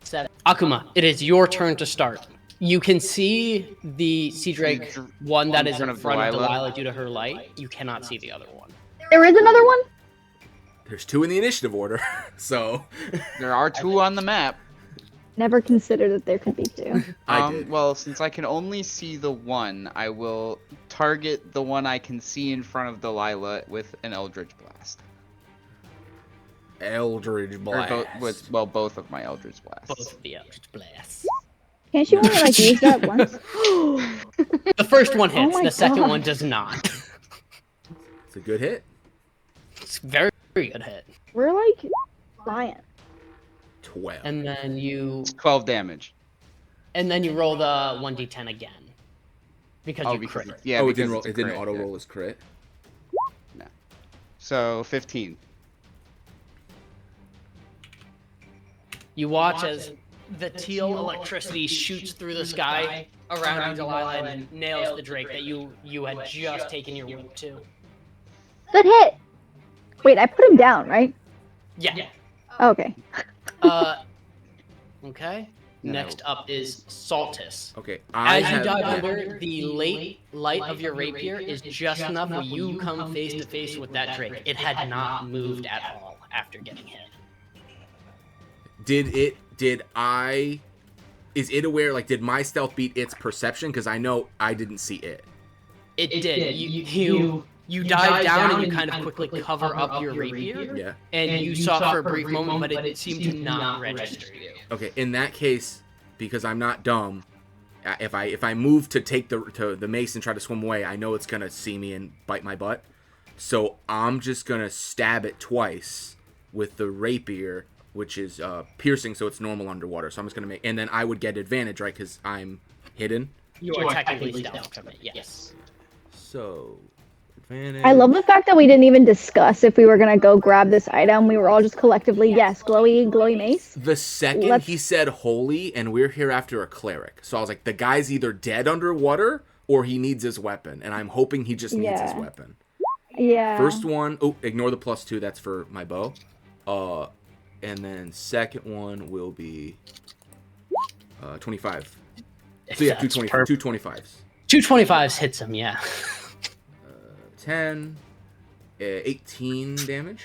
Speaker 6: 7. Akuma, it is your turn to start. You can see the sea drake one that is in front of Delilah due to her light. You cannot see the other one.
Speaker 2: There is another one?
Speaker 1: There's 2 in the initiative order, so...
Speaker 5: There are 2 on the map.
Speaker 2: Never considered that there could be 2.
Speaker 5: Well, since I can only see the one, I will target the one I can see in front of Delilah with an Eldritch Blast.
Speaker 1: Eldritch Blast.
Speaker 5: Both of my Eldritch Blasts.
Speaker 6: Both of the Eldritch Blasts.
Speaker 2: Can't you only like use that once?
Speaker 6: The first one hits.
Speaker 2: my
Speaker 6: The second
Speaker 2: God.
Speaker 6: one does not.
Speaker 1: It's a good hit.
Speaker 6: It's very, very good hit.
Speaker 2: We're like flying.
Speaker 1: 12.
Speaker 6: And then you
Speaker 5: 12 damage.
Speaker 6: roll the 1d10 again. Because you
Speaker 5: because
Speaker 6: crit.
Speaker 5: yeah,
Speaker 1: it
Speaker 5: because
Speaker 1: didn't roll.
Speaker 5: it's a
Speaker 1: It didn't
Speaker 5: crit,
Speaker 1: auto
Speaker 5: yeah.
Speaker 1: roll as crit.
Speaker 5: So 15.
Speaker 6: You watch as the teal electricity shoots through the sky around you, Delilah, and nails the drake that you had just taken your whip to.
Speaker 2: Good hit. Wait, I put him down, right?
Speaker 6: Yeah.
Speaker 2: Oh, okay.
Speaker 6: Okay.
Speaker 5: No.
Speaker 6: Next up is Saltus.
Speaker 1: Okay.
Speaker 6: As you dive under, the late light of your rapier is just enough where you come face to face with that drake. It had not moved at all after getting hit.
Speaker 1: Is it aware, like, did my stealth beat its perception? Because I know I didn't see it.
Speaker 6: It did. You dive down and you kind of quickly cover up your rapier.
Speaker 1: Yeah.
Speaker 6: And you saw for a brief moment, but it seemed to not register you.
Speaker 1: Okay, in that case, because I'm not dumb, if I move to take the mace and try to swim away, I know it's gonna see me and bite my butt. So I'm just gonna stab it twice with the rapier, which is piercing, so it's normal underwater. So I'm just gonna and then I would get advantage, right? Because I'm hidden.
Speaker 6: You are technically stealth from it, yes.
Speaker 1: So advantage.
Speaker 2: I love the fact that we didn't even discuss if we were gonna go grab this item. We were all just collectively, yes, glowy mace.
Speaker 1: The second he said holy, and we're here after a cleric. So I was like, the guy's either dead underwater or he needs his weapon. And I'm hoping he just needs his weapon.
Speaker 2: Yeah.
Speaker 1: First one, ignore the +2, that's for my bow. And then second one will be 25. So yeah, 225s.
Speaker 6: 225s hits him, yeah.
Speaker 1: 10, 18 damage.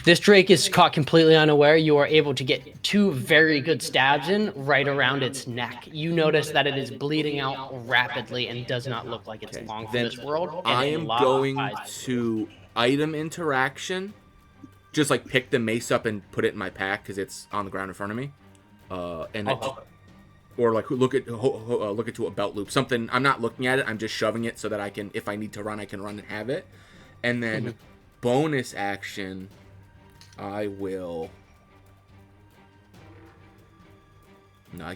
Speaker 6: This drake is caught completely unaware. You are able to get 2 very good stabs in right around its neck. You notice that it is bleeding out rapidly and does not look like it's long for this world.
Speaker 1: I am going to item interaction. Just like pick the mace up and put it in my pack because it's on the ground in front of me. Or like look at to a belt loop. Something I'm not looking at it. I'm just shoving it so that I can, if I need to run, I can run and have it. And then bonus action, I will. No,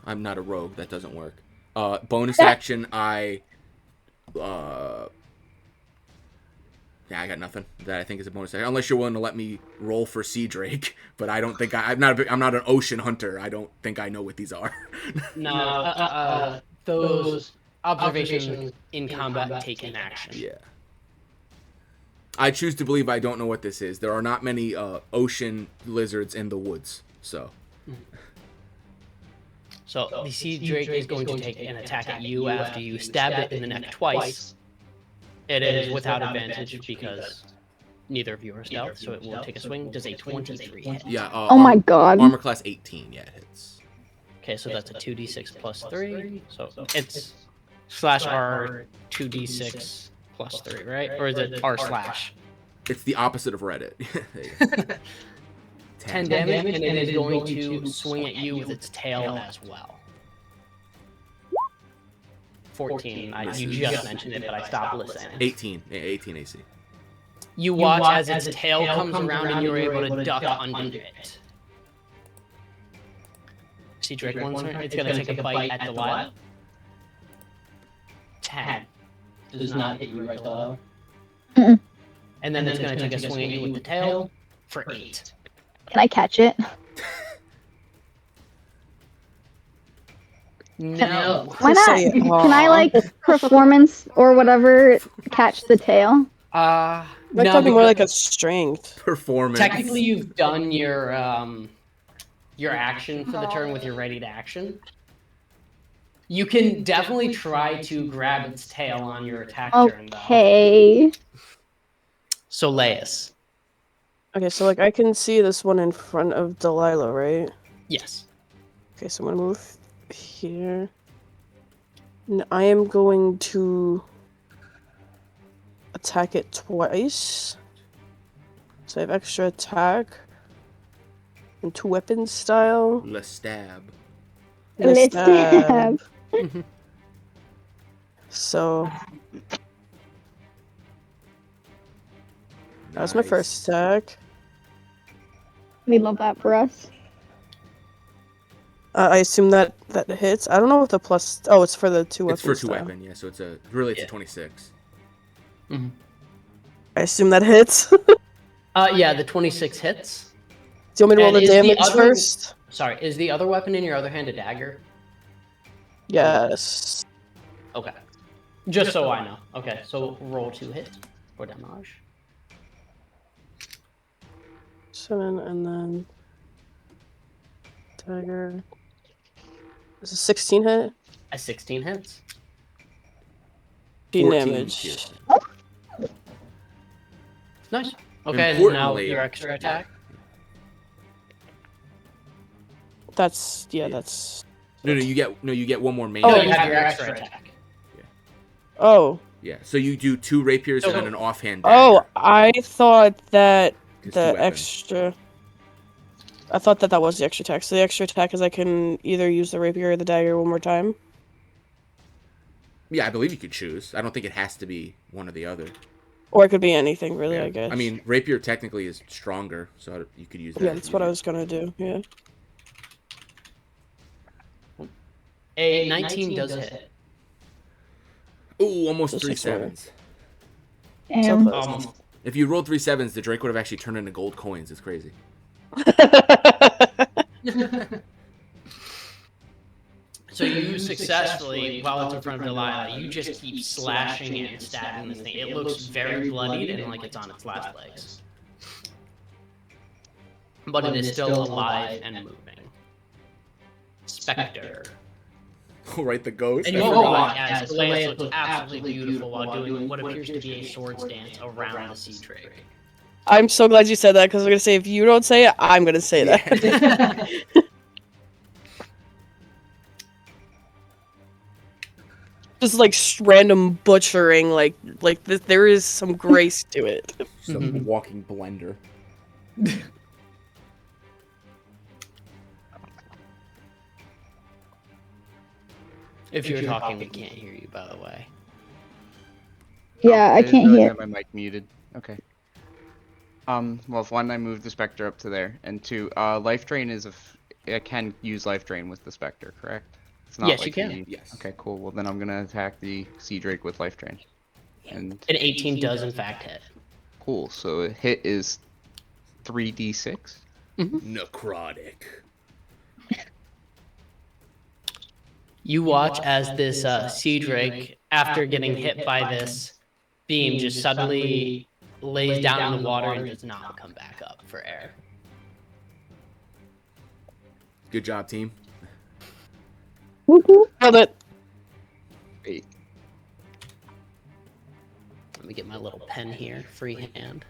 Speaker 1: I'm not a rogue. That doesn't work. Bonus action, yeah, I got nothing that I think is a bonus action. Unless you're willing to let me roll for Sea Drake, but I don't think I'm not an ocean hunter. I don't think I know what these are.
Speaker 6: No, those observations in combat take an action.
Speaker 1: Yeah. I choose to believe I don't know what this is. There are not many ocean lizards in the woods, so.
Speaker 6: So the Sea Drake is going to take an attack at you after you stab it in the neck twice. It is without advantage because neither of you are stealth, so it will take a swing. Does a 23 hit?
Speaker 1: Yeah.
Speaker 2: Oh my god.
Speaker 1: Armor class 18. Yeah, it hits.
Speaker 6: Okay, so that's a 2d6 plus 3. So it's /r 2d6 plus 3, right? Or is it r/?
Speaker 1: It's the opposite of Reddit.
Speaker 6: 10 damage, and it is going to swing at you with its tail as well. 14. You just mentioned it, but I stopped listening.
Speaker 1: 18 AC.
Speaker 6: You watch as its tail comes around and you're able to duck under it. Sea Drake one's turn. It's going to take a bite at Delilah. 10. Does not hit you, right, Delilah?
Speaker 2: Mm-mm.
Speaker 6: And then it's going to take a swing at you with the tail for 8.
Speaker 2: Can I catch it?
Speaker 6: No.
Speaker 2: Why not? Can I like performance or whatever catch the tail?
Speaker 3: We're
Speaker 6: No,
Speaker 3: talking more
Speaker 6: because
Speaker 3: like a strength.
Speaker 1: Performance.
Speaker 6: technically you've done your action for the turn with your ready to action. You can definitely try to grab its tail on your attack turn, though.
Speaker 2: Okay.
Speaker 6: So Laius.
Speaker 3: Okay, so like I can see this one in front of Delilah, right?
Speaker 6: Yes.
Speaker 3: Okay, so I'm gonna move here. And I am going to attack it twice. So I have extra attack. And 2 weapons style.
Speaker 1: Le stab.
Speaker 2: Let's stab.
Speaker 3: So that was my first attack.
Speaker 2: We love that for us.
Speaker 3: I assume that hits. I don't know what the plus. Oh, it's for the 2 weapons.
Speaker 1: It's for 2
Speaker 3: style.
Speaker 1: weapon, yeah. So it's a 26.
Speaker 6: Mm-hmm.
Speaker 3: I assume that hits.
Speaker 6: Yeah, the 26 hits.
Speaker 3: Do you want me to roll
Speaker 6: And
Speaker 3: the
Speaker 6: is the
Speaker 3: damage
Speaker 6: other-
Speaker 3: first?
Speaker 6: Sorry, is the other weapon in your other hand a dagger?
Speaker 3: Yes.
Speaker 6: Okay. Just so I know. Okay, so roll 2 hits for damage.
Speaker 3: 7 and then dagger. Is a 16 hit?
Speaker 6: A 16 hits.
Speaker 3: 14
Speaker 1: 14
Speaker 3: damage.
Speaker 1: piercing.
Speaker 6: Nice. Okay, and now
Speaker 1: Importantly-
Speaker 6: your extra attack.
Speaker 3: That's
Speaker 1: No, you get one more main.
Speaker 6: Oh,
Speaker 1: attack.
Speaker 6: you have your extra attack.
Speaker 3: Oh.
Speaker 1: Yeah, so you do 2 rapiers and then an offhand
Speaker 3: Oh,
Speaker 1: dagger.
Speaker 3: I thought that
Speaker 1: It's 2
Speaker 3: the
Speaker 1: weapons.
Speaker 3: extra. I thought that was the extra attack. So the extra attack is I can either use the rapier or the dagger one more time.
Speaker 1: Yeah, I believe you could choose. I don't think it has to be one or the other.
Speaker 3: Or it could be anything, really,
Speaker 1: Yeah.
Speaker 3: I guess.
Speaker 1: I mean, rapier technically is stronger, so you could use that.
Speaker 3: Yeah,
Speaker 1: if
Speaker 3: that's
Speaker 1: you
Speaker 3: what I
Speaker 1: need.
Speaker 3: was gonna do, yeah.
Speaker 6: A 19 does hit.
Speaker 1: Ooh, almost
Speaker 3: Just
Speaker 1: 3
Speaker 3: like sort of.
Speaker 1: 7s.
Speaker 2: Damn.
Speaker 3: So
Speaker 1: If you rolled 3 7s, the Drake would have actually turned into gold coins. It's crazy.
Speaker 6: So you successfully, while it's in front of Delilah, you just keep slashing and stabbing this thing. It looks very bloodied and like it's on its last legs. But it is still alive and moving. Spectre.
Speaker 1: Oh, right, the ghost.
Speaker 6: And
Speaker 1: I
Speaker 6: you
Speaker 1: forgot.
Speaker 6: watch as the lance looks absolutely beautiful while doing what appears to be a swords dance around the sea drake.
Speaker 3: I'm so glad you said that, because I'm gonna say if you don't say it, I'm gonna say that. Just like random butchering, like there is some grace to it.
Speaker 1: Just a walking blender.
Speaker 6: If you're talking, we can't hear you, by the way.
Speaker 2: Yeah, I
Speaker 5: didn't
Speaker 2: can't
Speaker 5: realize
Speaker 2: hear.
Speaker 5: I had my mic muted. Okay. Well, if 1, I move the Spectre up to there, and 2, Life Drain is I can use Life Drain with the Spectre, correct? It's not
Speaker 6: Yes,
Speaker 5: like
Speaker 6: you can.
Speaker 5: the-
Speaker 1: Yes.
Speaker 5: Okay, cool. Well, then I'm gonna attack the Sea Drake with Life Drain. And
Speaker 6: An 18 does, in fact, hit.
Speaker 5: cool. So a hit is 3d6.
Speaker 1: Necrotic.
Speaker 6: You watch as this sea drake, after getting hit by this beam, just suddenly lays down in the water and does not come back up for air.
Speaker 1: Good job, team.
Speaker 3: Nailed it.
Speaker 5: Wait.
Speaker 6: Let me get my little pen here, freehand.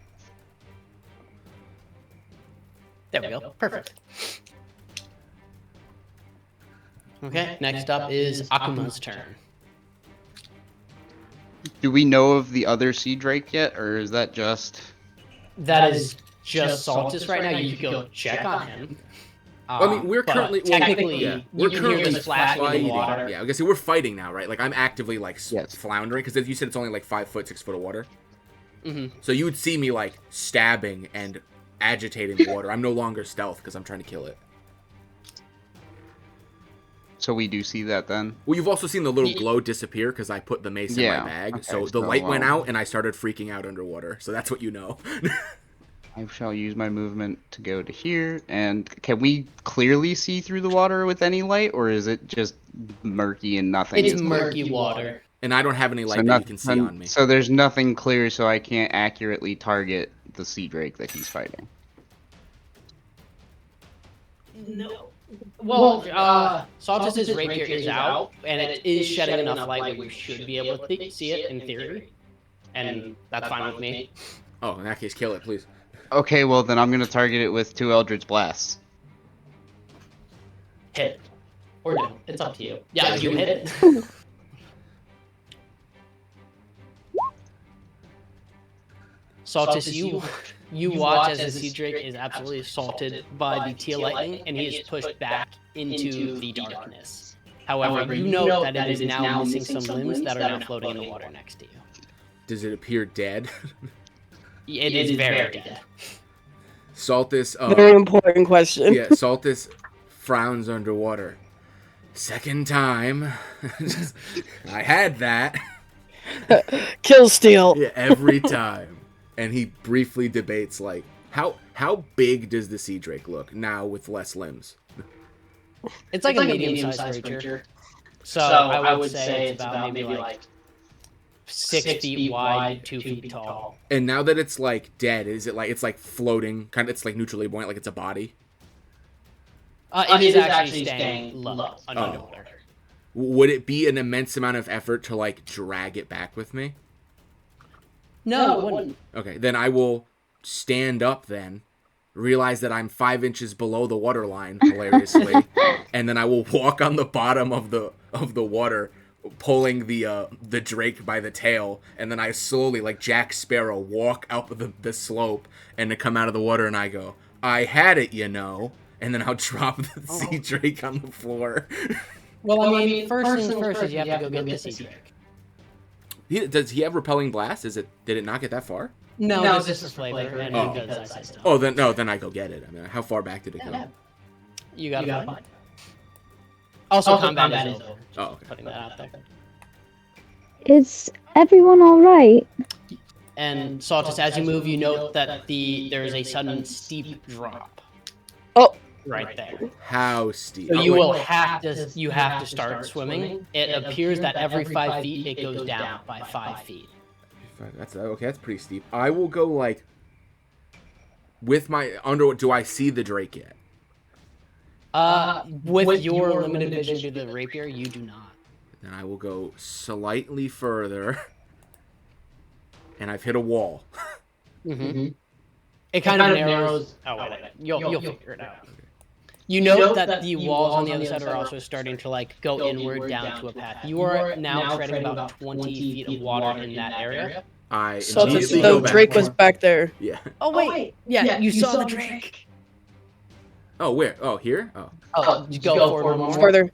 Speaker 6: There we go, perfect. Okay, next up is Akuma's turn.
Speaker 5: Do we know of the other Sea Drake yet, or is that just?
Speaker 6: That is just Saltus right now. You could go check on him.
Speaker 1: I mean, we're
Speaker 6: But
Speaker 1: currently
Speaker 6: technically,
Speaker 1: yeah,
Speaker 6: you
Speaker 1: we're
Speaker 6: can
Speaker 1: currently
Speaker 6: hear the splashing in
Speaker 1: fighting.
Speaker 6: the water.
Speaker 1: Yeah, I guess we're fighting now, right? Like I'm actively like
Speaker 5: Yes.
Speaker 1: floundering because you said it's only like 5 foot, 6 foot of water.
Speaker 6: Mm-hmm.
Speaker 1: So you would see me like stabbing and agitating the water. I'm no longer stealth because I'm trying to kill it.
Speaker 5: So we do see that then.
Speaker 1: Well, you've also seen the little glow disappear because I put the mace in
Speaker 5: Yeah,
Speaker 1: my bag.
Speaker 5: okay,
Speaker 1: So the
Speaker 5: so,
Speaker 1: light went out and I started freaking out underwater. So that's what you know.
Speaker 5: I shall use my movement to go to here. And can we clearly see through the water with any light, or is it just murky and nothing?
Speaker 6: It's
Speaker 5: is
Speaker 6: murky water.
Speaker 1: And I don't have any light
Speaker 5: So
Speaker 1: that you can see on me.
Speaker 5: So there's nothing clear, so I can't accurately target the Sea Drake that he's fighting.
Speaker 6: No. Well, Saltus's rapier is out, and it is shedding enough light that we should be able to see it in theory. And that's fine with me.
Speaker 1: Oh, in that case, kill it, please.
Speaker 5: Okay, well then I'm gonna target it with 2 Eldritch Blasts.
Speaker 6: Hit. Or don't. It's up to you. Yeah, you hit it. Saltus, you watch as the sea drake is absolutely assaulted by the teal lightning, and he is pushed back into the darkness. However, you note that it is now missing some limbs that are now floating in the water next to you.
Speaker 1: Does it appear dead?
Speaker 6: It is very dead.
Speaker 1: Saltus.
Speaker 3: Very important question.
Speaker 1: Yeah, Saltus frowns underwater. Second time. I had that.
Speaker 3: Kill steal.
Speaker 1: Yeah, every time. And he briefly debates, like, how big does the sea drake look now with less limbs?
Speaker 6: It's like a medium-sized creature. So I would say it's about maybe like 6 feet wide, 2 feet tall.
Speaker 1: And now that it's like dead, is it like it's like floating, kind of? It's like neutrally buoyant, like it's a body.
Speaker 6: It is actually staying low underwater.
Speaker 1: Would it be an immense amount of effort to like drag it back with me?
Speaker 6: No, it wouldn't.
Speaker 1: Okay, then I will stand up then, realize that I'm 5 inches below the water line, hilariously, and then I will walk on the bottom of the water, pulling the drake by the tail, and then I slowly, like Jack Sparrow, walk up the slope and to come out of the water, and I go, I had it, you know, and then I'll drop the sea drake on the floor.
Speaker 6: Well, I mean, first things first is you have to go get the sea drake.
Speaker 1: Does he have repelling blast? Did it not get that far?
Speaker 6: No, this is flavor, and
Speaker 1: Oh.
Speaker 6: he does ice stuff.
Speaker 1: Oh, then I go get it. I mean, how far back did it go?
Speaker 6: You got it. Also, combat is over.
Speaker 1: Oh, okay.
Speaker 6: Putting that out there.
Speaker 2: Is everyone all right?
Speaker 6: And Saltus, as you move, you note that there is a sudden steep drop.
Speaker 3: Oh,
Speaker 6: right there.
Speaker 1: How steep?
Speaker 6: So you have to start swimming. It appears that every 5 feet it goes down by 5 feet.
Speaker 1: That's okay. That's pretty steep. I will go like with my under. Do I see the drake yet?
Speaker 6: With your limited vision to the rapier, you do not.
Speaker 1: Then I will go slightly further, and I've hit a wall.
Speaker 6: Mm-hmm. It kind of narrows. Oh wait, you'll figure it out. You note that the walls on the other side are also starting to like go inward down to a path. You are now treading about 20 feet of water in that area.
Speaker 3: So
Speaker 1: immediately
Speaker 3: the
Speaker 1: go back.
Speaker 3: drake was back there.
Speaker 1: Yeah.
Speaker 6: Oh wait, yeah, you saw the drake.
Speaker 1: Oh, where? Oh, here? Oh.
Speaker 6: Oh, you go forward one more.
Speaker 3: Further.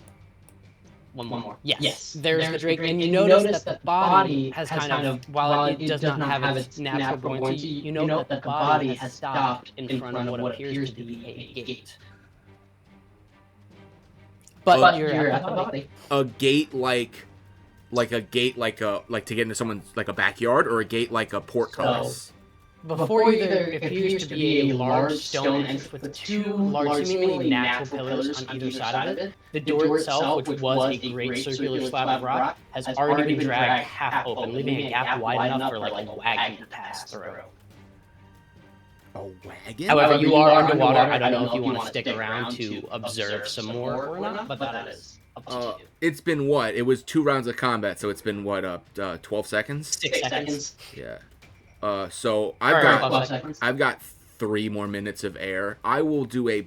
Speaker 6: One more. Yes. There's the drake, and you notice that the body has kind of, while it does not have its natural buoyancy, you note that the body has stopped in front of what appears to be a gate. But you're at the body.
Speaker 1: A gate like a gate like to get into someone's like a backyard, or a gate like a portcullis.
Speaker 6: Before you, there appears to be a large stone entrance with 2 large, seemingly natural pillars on either side of it. The door itself, which was a great circular slab of rock, has already been dragged half open, leaving a gap wide enough for like a wagon to pass through.
Speaker 1: A wagon?
Speaker 6: However, you are underwater. I don't know if you want to stick around to observe some more or not, but that is up to you.
Speaker 1: It's been what? It was 2 rounds of combat, so it's been what? 12 seconds?
Speaker 6: 6 seconds.
Speaker 1: Yeah. So I've got 3 more minutes of air. I will do a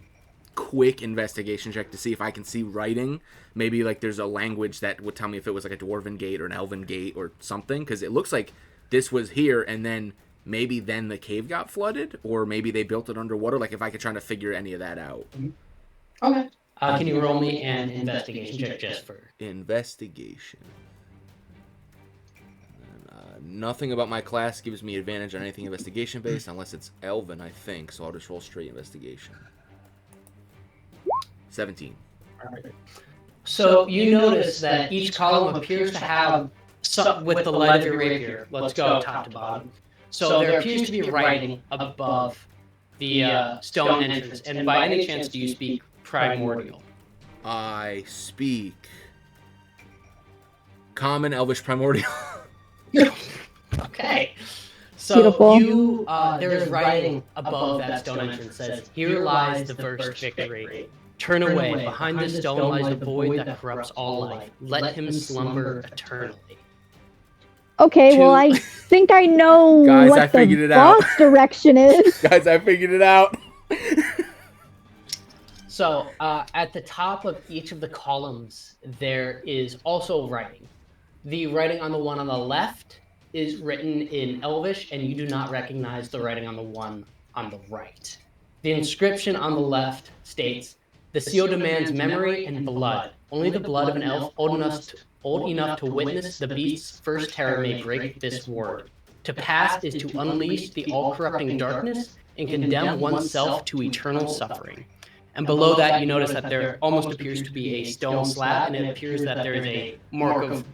Speaker 1: quick investigation check to see if I can see writing. Maybe like there's a language that would tell me if it was like a dwarven gate or an elven gate or something, because it looks like this was here and then maybe then the cave got flooded, or maybe they built it underwater. Like if I could try to figure any of that out.
Speaker 6: Okay. Can you roll me an investigation check just for
Speaker 1: investigation? Nothing about my class gives me advantage on anything investigation based, unless it's Elven, I think. So I'll just roll straight investigation. 17.
Speaker 6: So you notice that each column appears to have some with the light of your rapier. Let's go top to bottom. So there appears to be writing above the stone entrance. And by any chance, do you speak primordial?
Speaker 1: I speak Common, Elvish, Primordial.
Speaker 6: Okay. So
Speaker 2: Beautiful.
Speaker 6: there is writing above that stone entrance that says, "Here lies the first victory. Turn away. Behind this stone lies the void that corrupts all life. Let him slumber eternally."
Speaker 2: Okay, well, I think I know
Speaker 1: Guys,
Speaker 2: what
Speaker 1: I figured
Speaker 2: the
Speaker 1: it out.
Speaker 2: boss direction is.
Speaker 1: Guys, I figured it out.
Speaker 6: So at the top of each of the columns, there is also writing. The writing on the one on the left is written in Elvish, and you do not recognize the writing on the one on the right. The inscription on the left states, "The seal demands memory and blood. Only the blood of an elf old enough to witness the beast's first terror may break this ward. To pass is to unleash the all-corrupting darkness and condemn oneself to eternal suffering." And below that, you notice that there almost appears to be a stone slab, and it appears that there is a mark of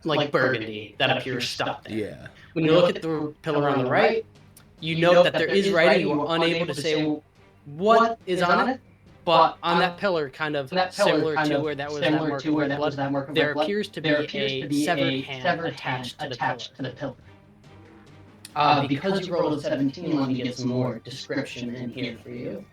Speaker 6: like burgundy that appears stuck there.
Speaker 1: Yeah.
Speaker 6: When you look at the pillar on the right, you note that there is writing. You are unable to say what is on it, but on that pillar, kind of similar to where that was that mark of blood, there appears to be a severed hand attached to the pillar. Because you rolled a 17, let me get some more description in here for you.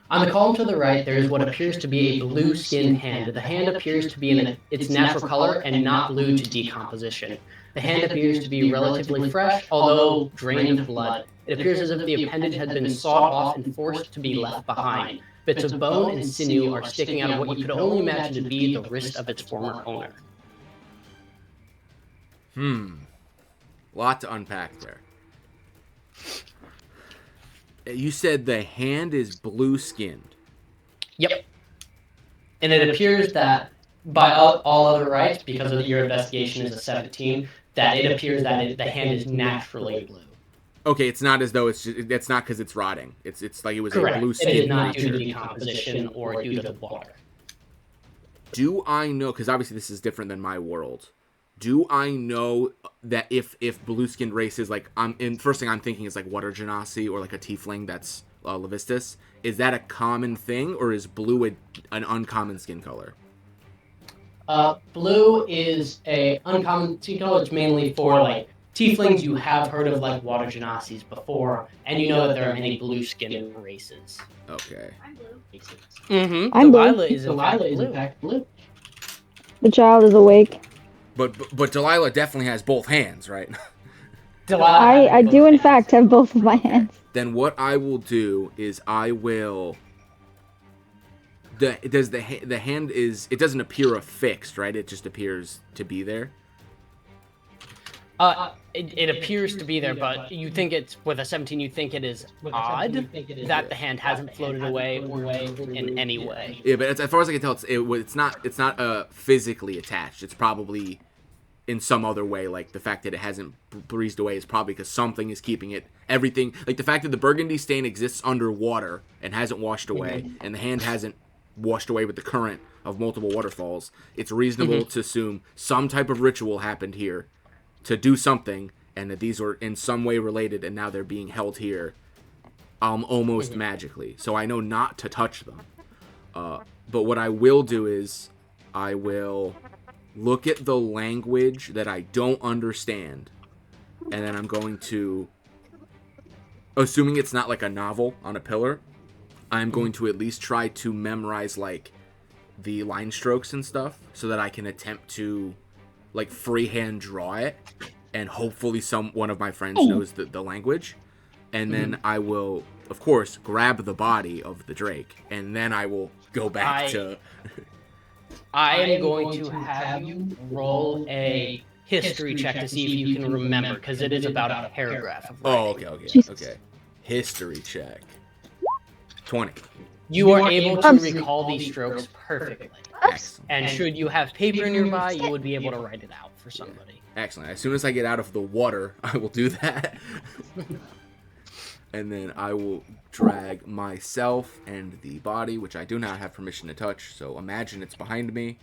Speaker 6: On the column to the right, there is what appears to be a blue-skinned hand. The hand appears to be in its natural color and not blue to decomposition. The hand appears to be relatively fresh, although drained of blood. It appears as if the appendage had been sawed off and forced to be left behind. Bits of bone and sinew are sticking out of what you could only imagine to be the wrist of its former owner.
Speaker 1: Lot to unpack there. You said the hand is blue-skinned.
Speaker 6: Yep. And it appears that by all other rights, because of your investigation is a 17, that it appears that the hand is naturally blue.
Speaker 1: Okay, it's not as though it's not because it's rotting. It's like it was
Speaker 6: Correct.
Speaker 1: a blue skin.
Speaker 6: It is not due to decomposition or due to the water.
Speaker 1: Do I know, because obviously this is different than my world, do I know that if blue-skinned races, like, first thing I'm thinking is like water genasi or like a tiefling that's Levistus, is that a common thing, or is blue an uncommon skin color?
Speaker 6: Blue is a uncommon skin color. It's mainly for like tieflings. You have heard of like water genasis before, and you know that there are many blue-skinned races.
Speaker 1: Okay.
Speaker 7: I'm blue.
Speaker 6: Mm-hmm.
Speaker 2: I'm blue.
Speaker 6: Delilah is in fact blue.
Speaker 2: The child is awake.
Speaker 1: But Delilah definitely has both hands, right?
Speaker 2: I do in fact have both of my hands.
Speaker 1: Then what I will do is I will. The hand is, it doesn't appear affixed, right? It just appears to be there.
Speaker 6: It appears to be there, but you think it's, with a 17, you think it is odd that the hand hasn't floated away in any way.
Speaker 1: Yeah, but as far as I can tell, it's not physically attached. It's probably in some other way, like the fact that it hasn't breezed away is probably because something is keeping it. Everything, like the fact that the burgundy stain exists underwater and hasn't washed away, and the hand hasn't washed away with the current of multiple waterfalls. It's reasonable to assume some type of ritual happened here to do something, and that these are in some way related, and now they're being held here almost magically. So I know not to touch them. But what I will do is I will look at the language that I don't understand, and then I'm going to, assuming it's not like a novel on a pillar, I'm going to at least try to memorize like the line strokes and stuff so that I can attempt to like freehand draw it, and hopefully one of my friends knows the language. And then I will, of course, grab the body of the Drake, and then I will go back to...
Speaker 6: I am going to have you roll a history check to see if you can remember, because it is about a paragraph of writing.
Speaker 1: Oh, okay. History check. 20.
Speaker 6: You are able to recall these strokes perfectly.
Speaker 1: Excellent.
Speaker 6: And should you have paper nearby, you would be able to write it out for somebody.
Speaker 1: Excellent. As soon as I get out of the water, I will do that. And then I will drag myself and the body, which I do not have permission to touch, so imagine it's behind me.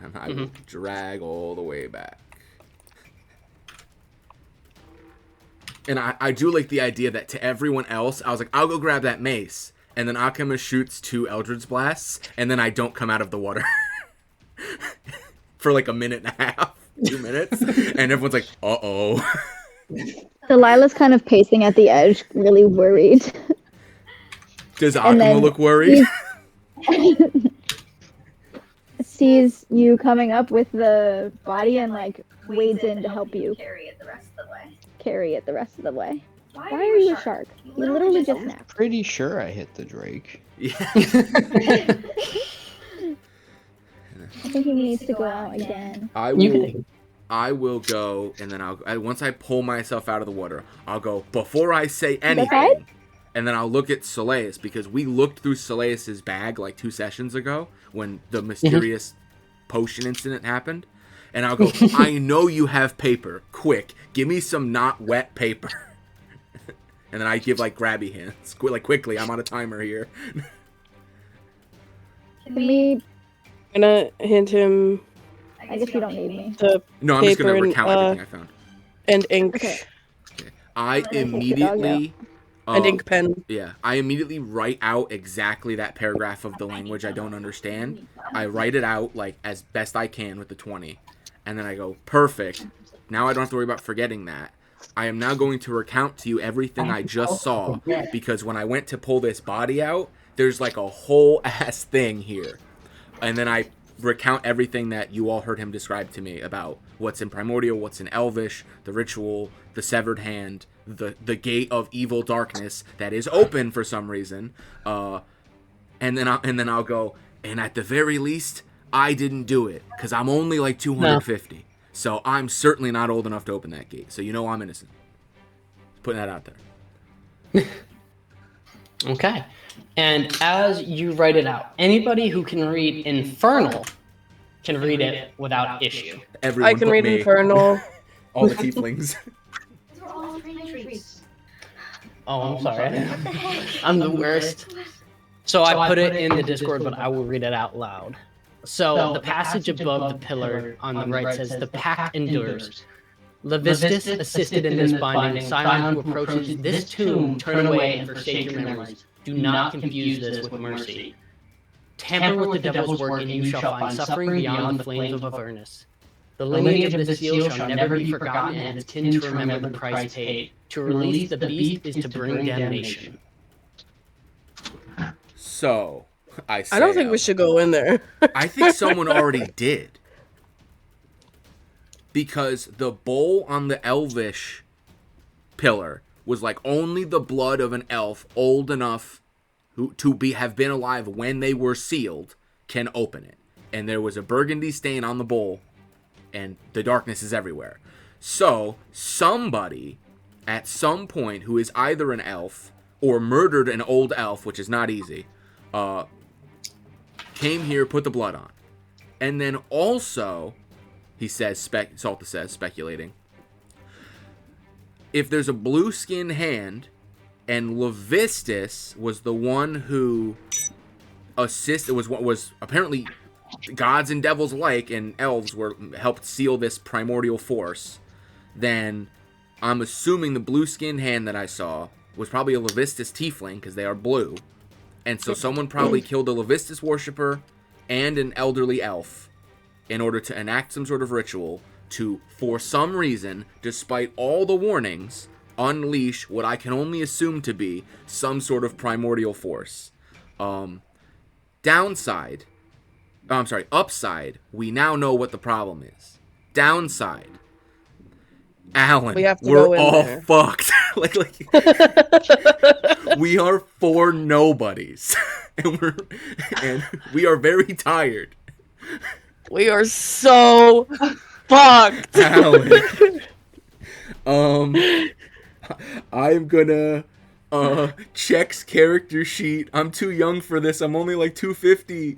Speaker 1: And I will drag all the way back. And I do like the idea that to everyone else, I was like, I'll go grab that mace. And then Akama shoots 2 Eldritch Blasts, and then I don't come out of the water. For like a minute and a half, 2 minutes. And everyone's like, uh-oh.
Speaker 2: Delilah's kind of pacing at the edge, really worried.
Speaker 1: Does Akama look worried?
Speaker 2: Sees you coming up with the body and like wades in to help you
Speaker 7: Carry it the rest of the way.
Speaker 2: carry it the rest of the way.
Speaker 7: Why
Speaker 2: Why are you a shark? You literally just
Speaker 8: I'm
Speaker 2: snapped.
Speaker 8: pretty sure I hit the Drake.
Speaker 1: Yeah.
Speaker 2: I think he needs to go out again.
Speaker 1: I will go, and then once I pull myself out of the water, I'll go before I say anything, and then I'll look at Soleus, because we looked through Soleus's bag like 2 sessions ago when the mysterious potion incident happened, and I'll go, I know you have paper. Quick, give me some not wet paper. And then I give like grabby hands, like quickly. I'm on a timer here.
Speaker 2: Can we?
Speaker 3: I'm gonna hand him.
Speaker 2: I guess you don't need me.
Speaker 1: No, I'm just gonna recount everything I found.
Speaker 3: And ink.
Speaker 2: Okay.
Speaker 1: I immediately.
Speaker 3: And ink pen.
Speaker 1: Yeah, I immediately write out exactly that paragraph of the language I don't understand. I write it out like as best I can with the 20, and then I go, perfect. Now I don't have to worry about forgetting that. I am now going to recount to you everything I just saw, because when I went to pull this body out, there's like a whole ass thing here. And then I recount everything that you all heard him describe to me about what's in Primordial, what's in Elvish, the ritual, the severed hand, the gate of evil darkness that is open for some reason. And then I'll go, and at the very least, I didn't do it, because I'm only like 250. No. So I'm certainly not old enough to open that gate. So you know I'm innocent. Putting that out there.
Speaker 6: Okay. And as you write it out, anybody who can read Infernal can read it without issue.
Speaker 1: Everyone
Speaker 3: I can read
Speaker 1: me.
Speaker 3: Infernal.
Speaker 1: All the tieflings.
Speaker 6: Oh, I'm sorry. I'm the worst. So I put it in the Discord, but I will read it out loud. So the passage above the pillar on the right says, "The pact endures. Levistus assisted in this binding. Simon, who approaches this tomb, turn away and forsake your memories. Do not confuse this with mercy. Tamper with the devil's work, and you shall find suffering beyond the flames of Avernus. The lineage of this seal shall never be forgotten, and it's kin to remember the price paid. To release the beast is to bring damnation."
Speaker 1: So, I
Speaker 3: don't think we should go in there.
Speaker 1: I think someone already did. Because the bowl on the Elvish pillar was like only the blood of an elf old enough to have been alive when they were sealed can open it. And there was a burgundy stain on the bowl, and the darkness is everywhere. So, somebody at some point who is either an elf or murdered an old elf, which is not easy, came here, put the blood on. And then also, he says, Salta says, speculating, if there's a blue-skinned hand, and Levistus was the one who was apparently gods and devils alike, and elves helped seal this primordial force, then I'm assuming the blue-skinned hand that I saw was probably a Levistus tiefling, because they are blue. And so someone probably killed a Levistus worshiper and an elderly elf in order to enact some sort of ritual to, for some reason, despite all the warnings, unleash what I can only assume to be some sort of primordial force. Upside, we now know what the problem is. Downside, Alan, we're all fucked. like we are 4 nobodies, and we are very tired.
Speaker 3: We are so fucked.
Speaker 1: Alan, I'm gonna check's character sheet. I'm too young for this. I'm only like 250.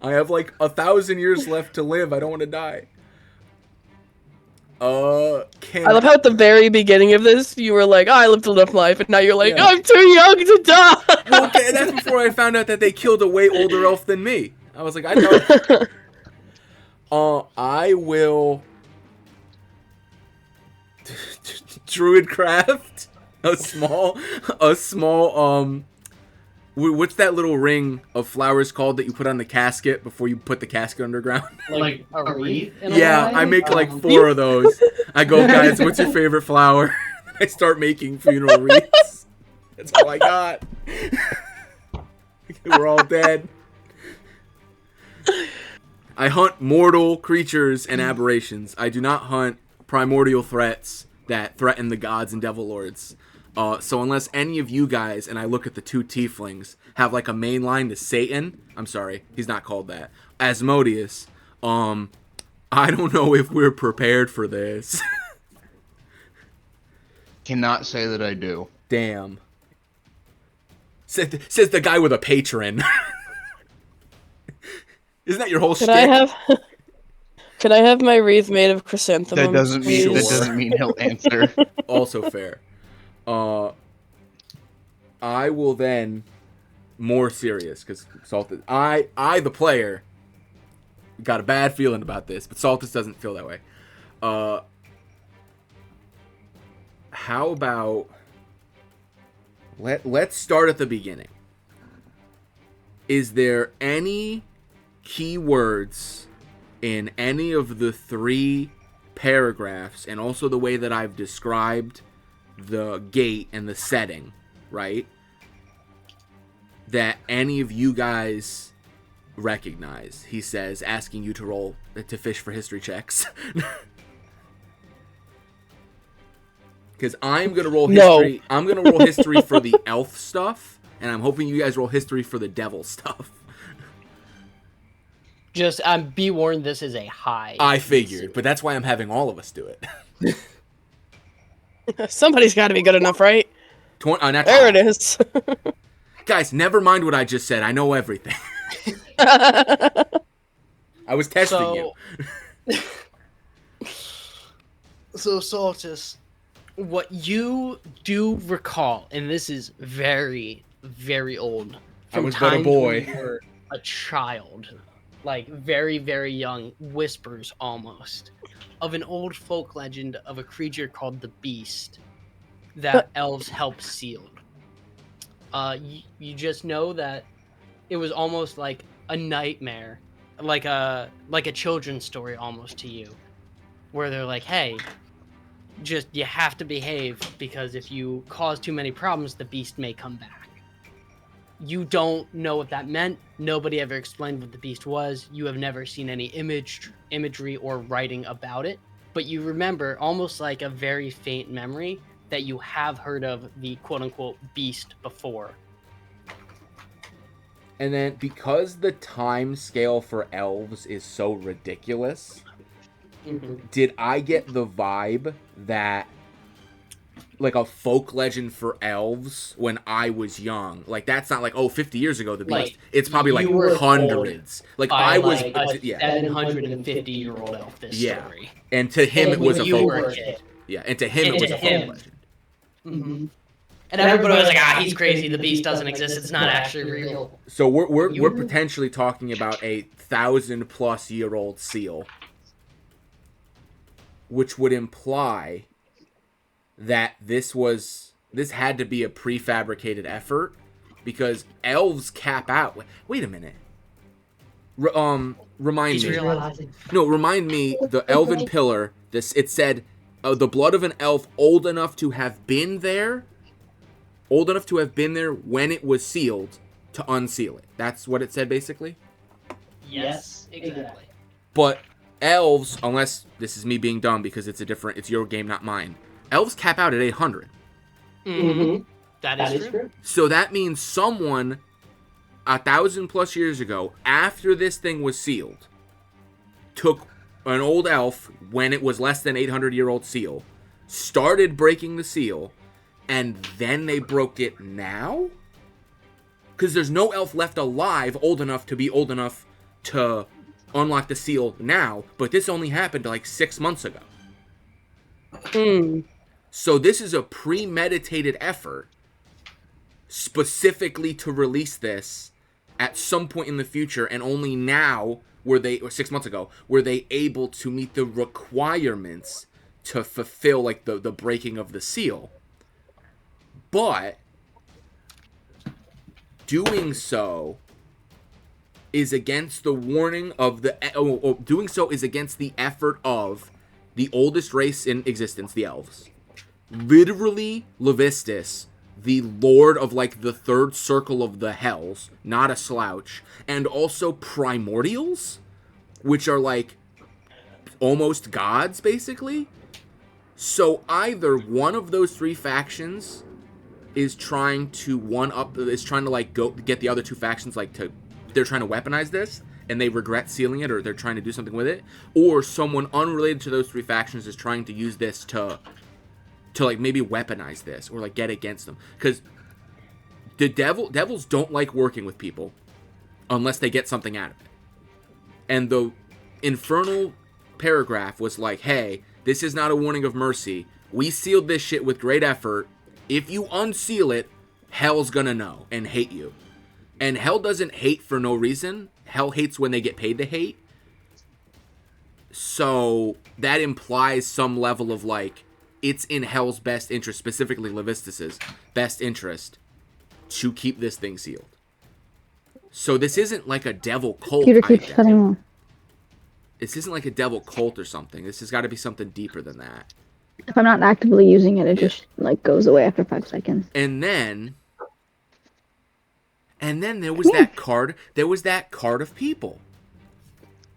Speaker 1: I have like 1,000 years left to live. I don't want to die.
Speaker 3: I love how at the very beginning of this, you were like, I lived enough life, and now you're like, yeah. I'm too young to die!
Speaker 1: Well, okay, that's before I found out that they killed a way older elf than me. I was like, I know. I will... Druidcraft? A small, what's that little ring of flowers called that you put on the casket before you put the casket underground?
Speaker 6: Like a wreath?
Speaker 1: Yeah, I make like 4 of those. I go, guys, what's your favorite flower? I start making funeral wreaths. That's all I got. We're all dead. I hunt mortal creatures and aberrations. I do not hunt primordial threats that threaten the gods and devil lords. So unless any of you guys, and I look at the two tieflings, have like a main line to Satan, I'm sorry, he's not called that, Asmodeus, I don't know if we're prepared for this.
Speaker 5: Cannot say that I do.
Speaker 1: Damn. Says the guy with a patron. Isn't that your whole shtick?
Speaker 3: Can I have my wreath made of chrysanthemums?
Speaker 5: That doesn't mean he'll answer.
Speaker 1: Also fair. I will then more serious because Saltus. I the player got a bad feeling about this, but Saltus doesn't feel that way. How about let's start at the beginning. Is there any keywords in any of the 3 paragraphs, and also the way that I've described the gate and the setting, right, that any of you guys recognize? He says, asking you to fish for history checks. Because I'm gonna roll history. No. I'm gonna roll history for the elf stuff, and I'm hoping you guys roll history for the devil stuff.
Speaker 6: Just be warned, this is a high.
Speaker 1: I figured, but that's why I'm having all of us do it.
Speaker 3: Somebody's got to be good enough, right? There it is.
Speaker 1: Guys, never mind what I just said. I know everything. I was testing you.
Speaker 6: So, Saltus, what you do recall, and this is very, very old,
Speaker 1: I was but a boy.
Speaker 6: You were a child, like very, very young, whispers almost, of an old folk legend of a creature called the Beast that elves helped sealed. You just know that it was almost like a nightmare, like a children's story almost to you, where they're like, hey, just you have to behave because if you cause too many problems, the Beast may come back. You don't know what that meant. Nobody ever explained what the Beast was. You have never seen any imagery or writing about it, but you remember, almost like a very faint memory, that you have heard of the quote-unquote Beast before.
Speaker 1: And then, because the time scale for elves is so ridiculous, did I get the vibe that, like, a folk legend for elves when I was young, like, that's not like, 50 years ago, the Beast.
Speaker 6: Like,
Speaker 1: it's probably like hundreds. Like, I was,
Speaker 6: a 750-year-old elf, this story.
Speaker 1: And to him, it was a folk
Speaker 6: legend.
Speaker 1: Yeah, and to him, it was a folk legend.
Speaker 6: Mm-hmm. And everybody was like, he's crazy, the Beast doesn't exist, it's not actually real.
Speaker 1: So we're potentially talking about a 1,000-plus-year-old seal, which would imply that this had to be a prefabricated effort, because elves cap out. Wait a minute. Remind me. No, remind me. The elven pillar. It said the blood of an elf old enough to have been there when it was sealed to unseal it. That's what it said, basically.
Speaker 6: Yes, exactly.
Speaker 1: But elves, unless this is me being dumb because it's your game, not mine. Elves cap out at 800.
Speaker 6: Mm-hmm. That is true.
Speaker 1: So that means someone 1,000+ years ago, after this thing was sealed, took an old elf when it was less than 800-year-old seal, started breaking the seal, and then they broke it now? Because there's no elf left alive old enough to unlock the seal now, but this only happened like 6 months ago. So this is a premeditated effort specifically to release this at some point in the future, and only now or 6 months ago, were they able to meet the requirements to fulfill like the breaking of the seal. But doing so is against the warning of doing so is against the effort of the oldest race in existence, the elves. Literally, Levistus, the lord of like the third circle of the hells, not a slouch, and also primordials, which are like almost gods, basically. So either one of those 3 factions is trying to like go get the other two factions like they're trying to weaponize this and they regret sealing it or they're trying to do something with it, or someone unrelated to those three factions is trying to use this to like maybe weaponize this or like get against them, because the devils don't like working with people unless they get something out of it. And the infernal paragraph was like, hey, this is not a warning of mercy. We sealed this shit with great effort. If you unseal it, hell's gonna know and hate you. And hell doesn't hate for no reason. Hell hates when they get paid to hate. So that implies some level of like, it's in hell's best interest, specifically Levistus's best interest, to keep this thing sealed. So this isn't like a devil cult.
Speaker 2: Computer keeps shutting off.
Speaker 1: This isn't like a devil cult or something. This has got to be something deeper than that.
Speaker 2: If I'm not actively using it, it just like goes away after 5 seconds.
Speaker 1: And then there was that card. There was that card of people,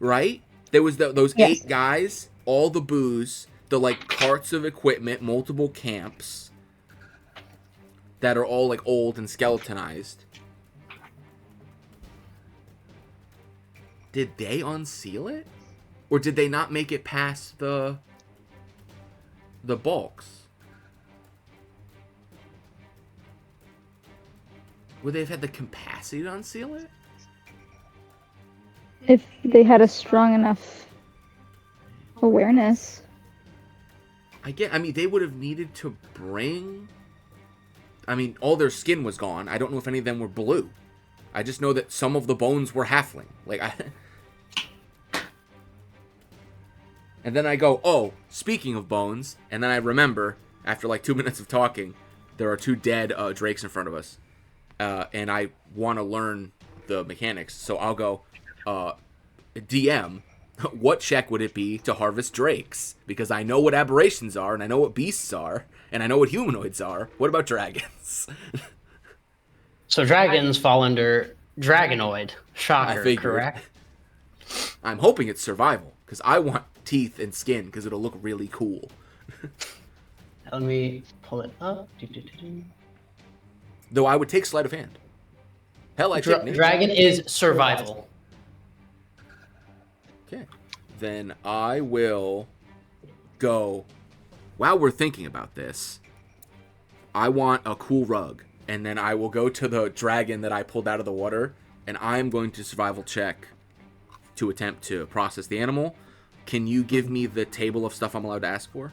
Speaker 1: right? There was those 8 guys, all the booze, the like carts of equipment, multiple camps that are all like old and skeletonized. Did they unseal it? Or did they not make it past the bulks? Would they have had the capacity to unseal it?
Speaker 2: If they had a strong enough awareness.
Speaker 1: I mean, they would have needed to bring... I mean, all their skin was gone. I don't know if any of them were blue. I just know that some of the bones were halfling. And then I go, oh, speaking of bones, and then I remember, after like 2 minutes of talking, there are 2 dead drakes in front of us. And I want to learn the mechanics. So I'll go, DM, what check would it be to harvest drakes? Because I know what aberrations are, and I know what beasts are, and I know what humanoids are. What about dragons?
Speaker 6: So dragons fall under dragonoid. Shocker, correct?
Speaker 1: I'm hoping it's survival, because I want teeth and skin, because it'll look really cool.
Speaker 6: Let me pull it up.
Speaker 1: Though I would take sleight of hand. Hell, I take
Speaker 6: dragon is survival.
Speaker 1: Okay. Then I will go, while we're thinking about this, I want a cool rug. And then I will go to the dragon that I pulled out of the water, and I'm going to survival check to attempt to process the animal. Can you give me the table of stuff I'm allowed to ask for?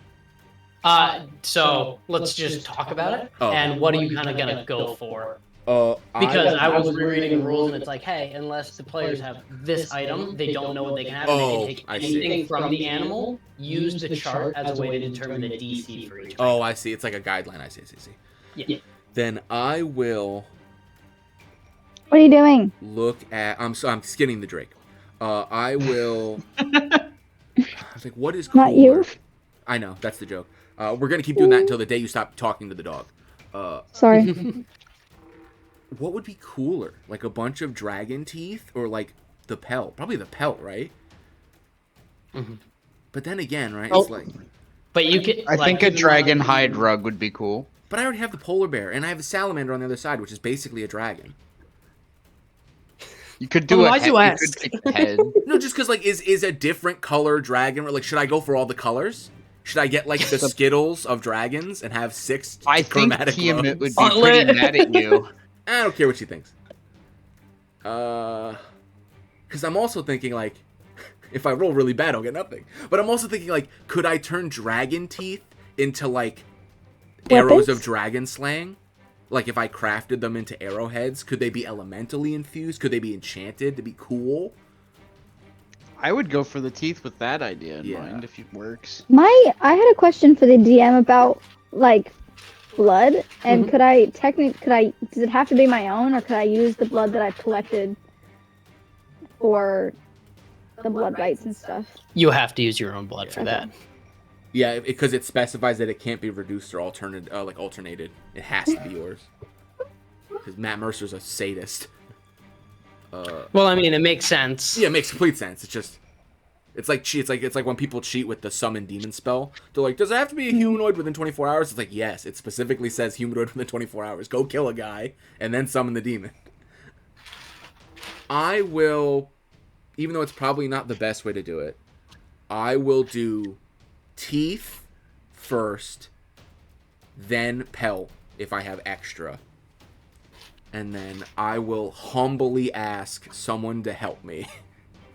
Speaker 6: So let's just talk about it.
Speaker 1: Oh.
Speaker 6: And what are you kind of gonna go for? Because I was rereading the rules, and it's like, hey, unless the players have this item, they don't know what they can have. And they can take anything from the animal, use the chart as a way to determine the DC for each.
Speaker 1: Oh, I see. It's like a guideline. I see.
Speaker 6: Yeah.
Speaker 1: Then I will.
Speaker 2: What are you doing?
Speaker 1: Look at. I'm skinning the drake. I will. I was like, what is cooler?
Speaker 2: Not you.
Speaker 1: I know, that's the joke. We're gonna keep doing that until the day you stop talking to the dog.
Speaker 2: Sorry.
Speaker 1: What would be cooler? Like a bunch of dragon teeth or like the pelt? Probably the pelt, right?
Speaker 6: Mm-hmm.
Speaker 1: But then again, right?
Speaker 6: Oh.
Speaker 1: It's like.
Speaker 6: But you can.
Speaker 5: I think a dragon hide rug would be cool.
Speaker 1: But I already have the polar bear, and I have the salamander on the other side, which is basically a dragon.
Speaker 5: You could do
Speaker 3: Why'd you ask?
Speaker 5: head.
Speaker 1: No, just because like is a different color dragon? Or like, should I go for all the colors? Should I get like the Skittles of dragons and have 6
Speaker 5: I think
Speaker 1: chromatic
Speaker 5: Tiamat would
Speaker 1: gloves?
Speaker 5: be pretty mad at you.
Speaker 1: I don't care what she thinks. Because I'm also thinking like, if I roll really bad, I'll get nothing. But I'm also thinking like, could I turn dragon teeth into like arrows of dragon slaying? Like if I crafted them into arrowheads, could they be elementally infused? Could they be enchanted to be cool?
Speaker 5: I would go for the teeth with that idea in
Speaker 1: Yeah.
Speaker 5: mind if it works.
Speaker 2: I had a question for the DM about like blood, and could I does it have to be my own, or could I use the blood that I've collected for the blood rites and stuff?
Speaker 6: You have to use your own blood for that.
Speaker 1: Yeah, because it specifies that it can't be reduced or alternated. It has to be yours. Because Matt Mercer's a sadist.
Speaker 6: Well, I mean, it makes sense.
Speaker 1: Yeah, it makes complete sense. It's just It's like cheat. It's like when people cheat with the summon demon spell. They're like, does it have to be a humanoid within 24 hours? It's like, yes. It specifically says humanoid within 24 hours. Go kill a guy and then summon the demon. I will, even though it's probably not the best way to do it, I will do teeth first, then pelt if I have extra. And then I will humbly ask someone to help me.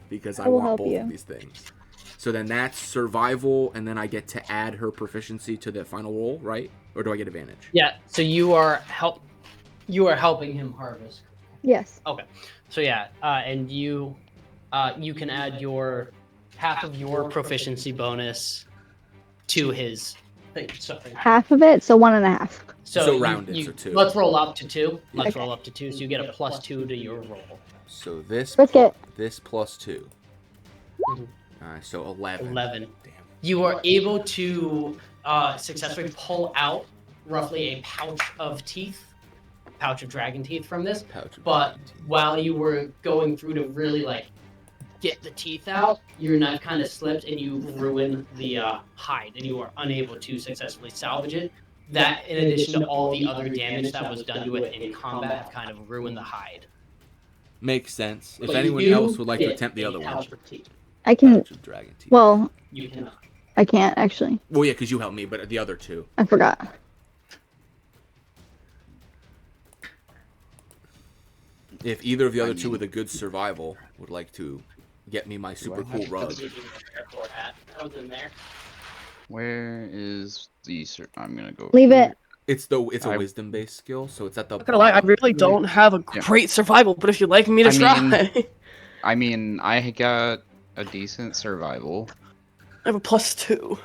Speaker 1: Because I want both of these things. So then that's survival, and then I get to add her proficiency to the final roll, right? Or do I get advantage?
Speaker 6: Yeah. So you are helping him harvest.
Speaker 2: Yes.
Speaker 6: Okay. So yeah, and you can add your half of your proficiency bonus to his thing. Sorry.
Speaker 2: Half of it, so 1.5.
Speaker 1: So rounded, so 2.
Speaker 6: Let's roll up to 2. Let's
Speaker 2: Okay.
Speaker 6: roll up to 2, so you get a +2 to your roll.
Speaker 1: So this this plus 2.
Speaker 6: Mhm.
Speaker 1: So 11.
Speaker 6: 11.
Speaker 1: Damn.
Speaker 6: You are able to successfully pull out roughly a pouch of dragon teeth from this. But while you were going through to really like get the teeth out, your knife kind of slipped and you ruin the hide, and you are unable to successfully salvage it. That, in addition to all the other damage that was done to it in combat, have kind of ruined the hide.
Speaker 1: Makes sense. If
Speaker 6: But
Speaker 1: anyone
Speaker 6: you
Speaker 1: else would like to
Speaker 6: get
Speaker 1: attempt the
Speaker 6: a
Speaker 1: other one.
Speaker 6: pouch of teeth.
Speaker 2: I can.
Speaker 1: Pouch of dragon teeth.
Speaker 2: Well,
Speaker 6: You cannot.
Speaker 2: I can't actually.
Speaker 1: Well, yeah, because you helped me, but the other 2.
Speaker 2: I forgot.
Speaker 1: If either of the other 2 with a good survival would like to get me my super cool rug.
Speaker 6: That was in there.
Speaker 5: Where is the... I'm gonna go...
Speaker 2: Leave it.
Speaker 1: It's a wisdom based skill, so it's at the.
Speaker 3: Not gonna lie, I really don't have a great survival, but if you'd like me to try,
Speaker 5: I mean, I got a decent survival.
Speaker 3: I have a +2.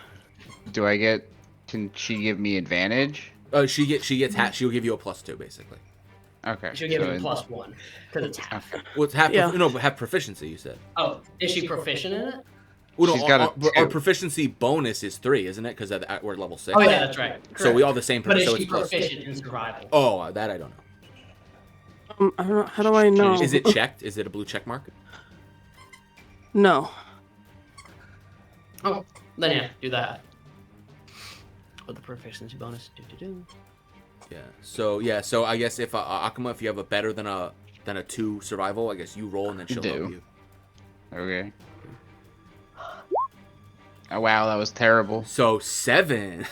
Speaker 5: Do I get? Can she give me advantage?
Speaker 1: She'll give you a +2 basically.
Speaker 5: Okay.
Speaker 6: She'll give you a +1 because it's half.
Speaker 1: Well, it's half. No, but have proficiency. You said.
Speaker 6: Oh, is she proficient in it?
Speaker 1: Well,
Speaker 5: She's
Speaker 1: no,
Speaker 5: got
Speaker 1: our proficiency bonus is 3, isn't it? Because we're at level 6.
Speaker 6: Oh yeah, that's right.
Speaker 1: So we all the same.
Speaker 6: But is
Speaker 1: so
Speaker 6: she
Speaker 1: it's plus
Speaker 6: proficient in survival?
Speaker 1: Oh, that I don't know.
Speaker 3: I don't know. How do I know?
Speaker 1: Is it checked? Is it a blue check mark?
Speaker 3: No.
Speaker 6: Oh, then yeah, do that. With the proficiency bonus.
Speaker 1: Yeah. So I guess if Akuma, if you have a better than a 2 survival, I guess you roll and then she'll help you.
Speaker 5: Okay. Oh wow, that was terrible.
Speaker 1: So 7.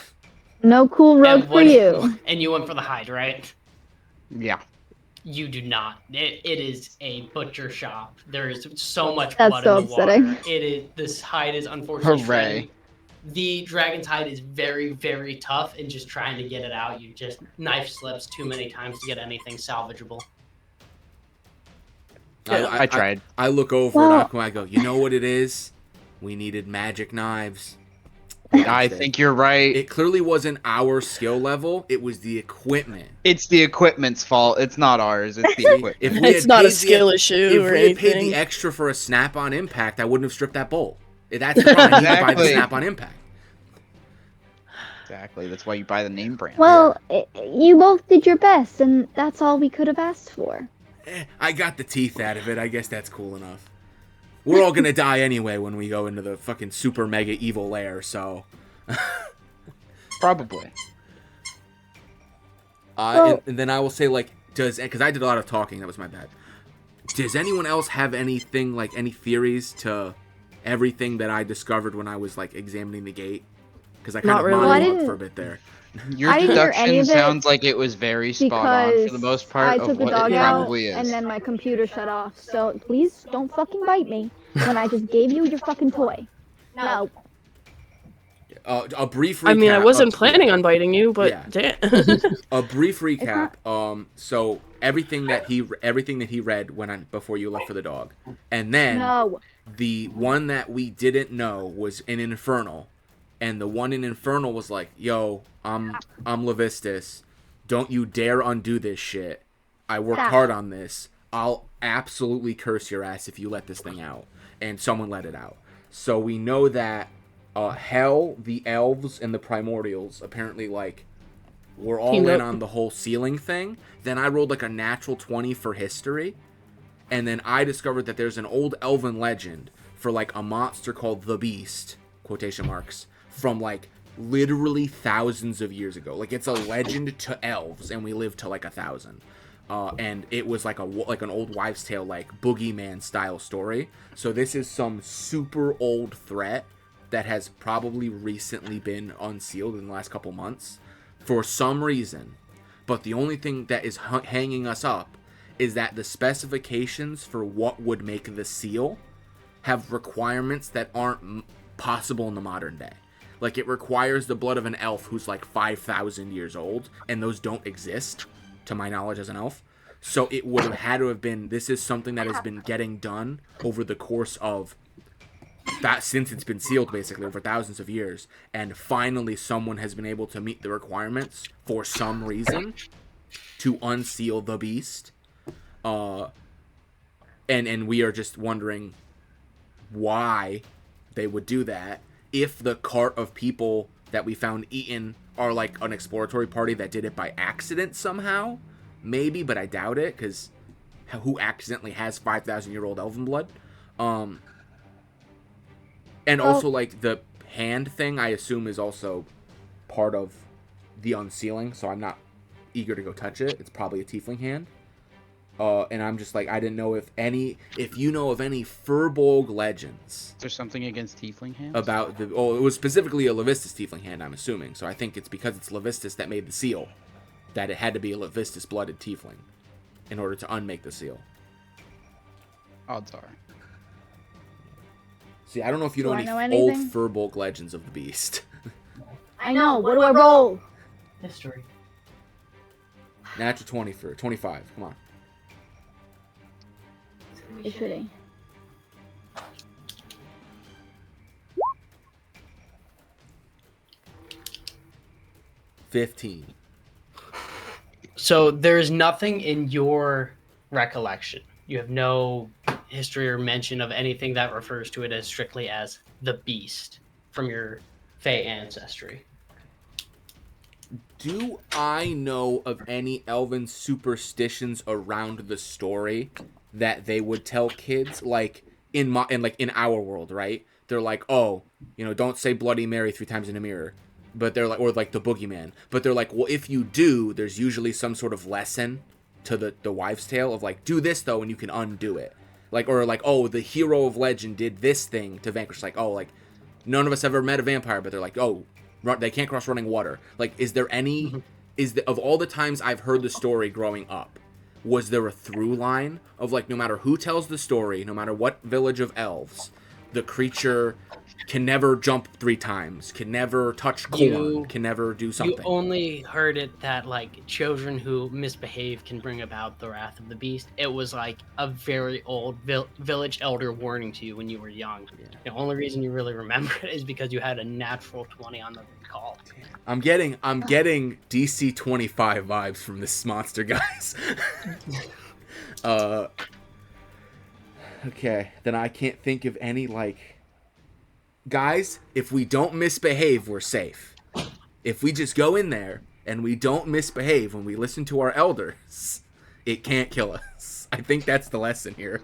Speaker 2: No cool rug for you.
Speaker 6: And you went for the hide, right?
Speaker 5: Yeah.
Speaker 6: You do not. It is a butcher shop. There is so much
Speaker 2: That's
Speaker 6: blood
Speaker 2: so
Speaker 6: in the
Speaker 2: upsetting.
Speaker 6: water. It is. This hide is unfortunately
Speaker 5: Hooray.
Speaker 6: shredding. The dragon's hide is very, very tough, and just trying to get it out, you just knife slips too many times to get anything salvageable.
Speaker 5: I tried.
Speaker 1: I look over at Akuma. I go, you know what it is? We needed magic knives.
Speaker 5: I think you're right.
Speaker 1: It clearly wasn't our skill level. It was the equipment.
Speaker 5: It's the equipment's fault. It's not ours. It's the equipment.
Speaker 1: If we
Speaker 3: It's
Speaker 1: had
Speaker 3: not a
Speaker 1: paid
Speaker 3: skill issue
Speaker 1: If
Speaker 3: or
Speaker 1: we had paid
Speaker 3: anything.
Speaker 1: the extra for a snap-on impact, I wouldn't have stripped that bolt. That's the problem. I need to buy the
Speaker 5: Exactly.
Speaker 1: snap-on impact.
Speaker 5: Exactly. That's why you buy the name brand.
Speaker 2: Well, you both did your best, and that's all we could have asked for.
Speaker 1: I got the teeth out of it. I guess that's cool enough. We're all gonna die anyway when we go into the fucking super mega evil lair, so...
Speaker 5: Probably.
Speaker 1: And then I will say, like, because I did a lot of talking, that was my bad. Does anyone else have anything, like, any theories to everything that I discovered when I was, like, examining the gate? Because I kind
Speaker 3: Not
Speaker 1: of
Speaker 3: really.
Speaker 1: monologued for a bit there.
Speaker 5: Your
Speaker 2: I didn't hear any
Speaker 5: deduction
Speaker 2: of it
Speaker 5: sounds like it was very spot on for the
Speaker 2: Because
Speaker 5: most part
Speaker 2: I
Speaker 5: of
Speaker 2: took the
Speaker 5: what
Speaker 2: dog
Speaker 5: it
Speaker 2: out,
Speaker 5: probably is.
Speaker 2: and then my computer shut off. So please don't fucking bite me when I just gave you your fucking toy. No.
Speaker 1: A brief recap.
Speaker 3: I mean, I wasn't planning on biting you, but
Speaker 1: Yeah.
Speaker 3: damn.
Speaker 1: A brief recap. So everything that he read before you left for the dog, and then
Speaker 2: No.
Speaker 1: the one that we didn't know was in Infernal, and the one in Infernal was like, "Yo, I'm Levistus. Don't you dare undo this shit. I worked hard on this. I'll absolutely curse your ass if you let this thing out." And someone let it out. So we know that Hell, the elves, and the primordials apparently like were all in on the whole ceiling thing. Then I rolled like a natural 20 for history, and then I discovered that there's an old elven legend for like a monster called the Beast, quotation marks, from like literally thousands of years ago. Like it's a legend to elves, and we live to like 1,000. And it was like an old wives' tale, like boogeyman style story. So this is some super old threat that has probably recently been unsealed in the last couple months for some reason. But the only thing that is hanging us up is that the specifications for what would make the seal have requirements that aren't possible in the modern day. Like, it requires the blood of an elf who's like 5,000 years old, and those don't exist, to my knowledge, as an elf. So it would have had to have been, this is something that has been getting done over the course of that, since it's been sealed, basically, over thousands of years, and finally someone has been able to meet the requirements for some reason to unseal the beast. And we are just wondering why they would do that, if the cart of people that we found eaten are like an exploratory party that did it by accident somehow. Maybe, but I doubt it, because who accidentally has 5,000-year-old elven blood? And also, like, the hand thing, I assume, is also part of the unsealing, so I'm not eager to go touch it. It's probably a tiefling hand. And I'm just like, I didn't know if you know of any Furbolg legends.
Speaker 5: Is there something against tiefling hands?
Speaker 1: About it was specifically a Levistus tiefling hand, I'm assuming. So I think it's because it's Levistus that made the seal, that it had to be a Levistus-blooded tiefling in order to unmake the seal.
Speaker 5: Odds are.
Speaker 1: See, I don't know if you know
Speaker 2: Do I
Speaker 1: any
Speaker 2: know
Speaker 1: old
Speaker 2: anything?
Speaker 1: Furbolg legends of the beast.
Speaker 2: I know. What do I roll?
Speaker 6: History.
Speaker 1: Natural 20 for 25. Come on.
Speaker 2: It's shooting.
Speaker 1: $15.
Speaker 6: So there is nothing in your recollection. You have no history or mention of anything that refers to it as strictly as the beast from your Fey ancestry.
Speaker 1: Do I know of any elven superstitions around the story that they would tell kids, like in our world, right? They're like, oh, don't say Bloody Mary 3 times in a mirror, but they're like, or like the boogeyman, but they're like, well, if you do, there's usually some sort of lesson to the wives' tale of like, do this though, and you can undo it, like, or like, oh, the hero of legend did this thing to vanquish, like, oh, like, none of us ever met a vampire, but they're like, oh, they can't cross running water. Like, is there any, of all the times I've heard the story growing up, was there a through line of like, no matter who tells the story, no matter what village of elves, the creature can never jump 3 times, can never touch corn, can never do something?
Speaker 6: You only heard it that like children who misbehave can bring about the wrath of the beast. It was like a very old village elder warning to you when you were young. Yeah. The only reason you really remember it is because you had a natural 20 on the recall.
Speaker 1: I'm getting DC 25 vibes from this monster, guys. Okay, then I can't think of any, like, guys, if we don't misbehave, we're safe. If we just go in there and we don't misbehave when we listen to our elders, it can't kill us. I think that's the lesson here.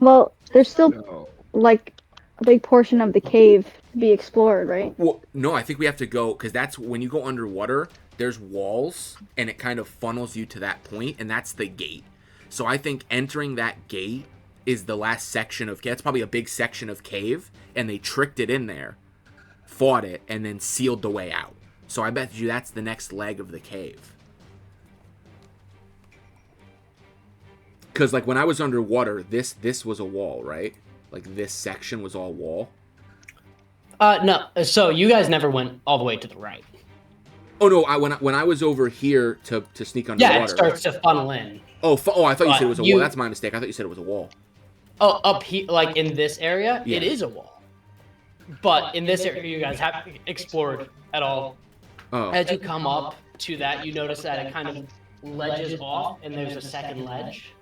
Speaker 2: Well, there's still like a big portion of the cave to be explored, right?
Speaker 1: Well, no, I think we have to go, because that's when you go underwater, there's walls, and it kind of funnels you to that point, and that's the gate. So I think entering that gate is the last section of cave. It's probably a big section of cave, and they tricked it in there, fought it, and then sealed the way out. So I bet you that's the next leg of the cave. Because, like, when I was underwater, this was a wall, right? Like, this section was all wall.
Speaker 6: No. So you guys never went all the way to the right.
Speaker 1: Oh, no, when I was over here to sneak underwater.
Speaker 6: Yeah, it starts to funnel in.
Speaker 1: Oh, I thought you said it was a wall. That's my mistake. I thought you said it was a wall.
Speaker 6: Oh, up here, like in this area,
Speaker 1: Yeah.
Speaker 6: It is a wall. But in this area, you guys haven't explored at all.
Speaker 1: Oh.
Speaker 6: As you come up to that, you notice that it kind of ledges off, and there's a second ledge.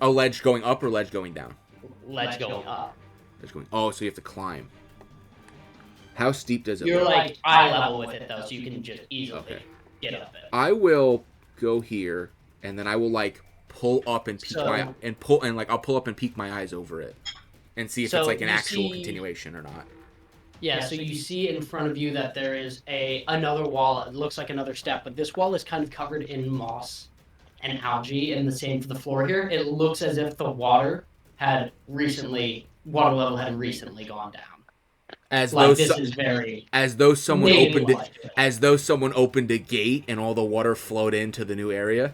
Speaker 1: A ledge going up or ledge going down?
Speaker 6: Ledge going up.
Speaker 1: Ledge going. Oh, so you have to climb. How steep does it
Speaker 6: You're
Speaker 1: look?
Speaker 6: like eye level with it though, so you can just easily get up it.
Speaker 1: I will go here, and then I will like pull up and peek I'll pull up and peek my eyes over it and see if it's like an actual continuation or not.
Speaker 6: Yeah, so you see in front of you that there is another wall. It looks like another step, but this wall is kind of covered in moss and algae, and the same for the floor here. It looks as if the water level had recently gone down.
Speaker 1: As
Speaker 6: like
Speaker 1: though someone opened a gate and all the water flowed into the new area.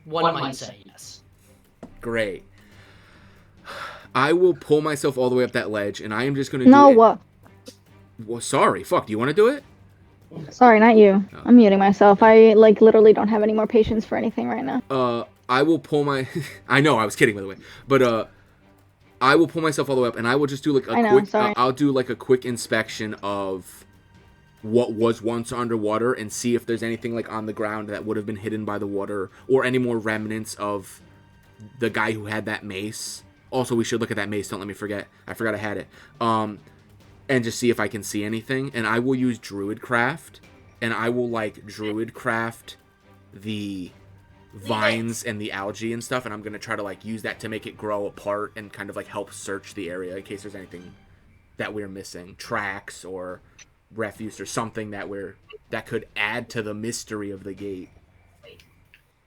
Speaker 6: One might say yes.
Speaker 1: Great. I will pull myself all the way up that ledge, and I am just going to do it. Well, sorry. Fuck, do you want to do it?
Speaker 2: Sorry, not you. No. I'm muting myself. I, literally don't have any more patience for anything right now.
Speaker 1: I will pull my... I know, I was kidding, by the way. But, I will pull myself all the way up, and I will just do, I'll do, a quick inspection of what was once underwater and see if there's anything, on the ground that would have been hidden by the water, or any more remnants of the guy who had that mace. Also, we should look at that mace. Don't let me forget. I forgot I had it. And just see if I can see anything. And I will use Druidcraft. And I will, Druidcraft the vines and the algae and stuff. And I'm going to try to, use that to make it grow apart and kind of, help search the area in case there's anything that we're missing. Tracks or refuse or something that could add to the mystery of the gate.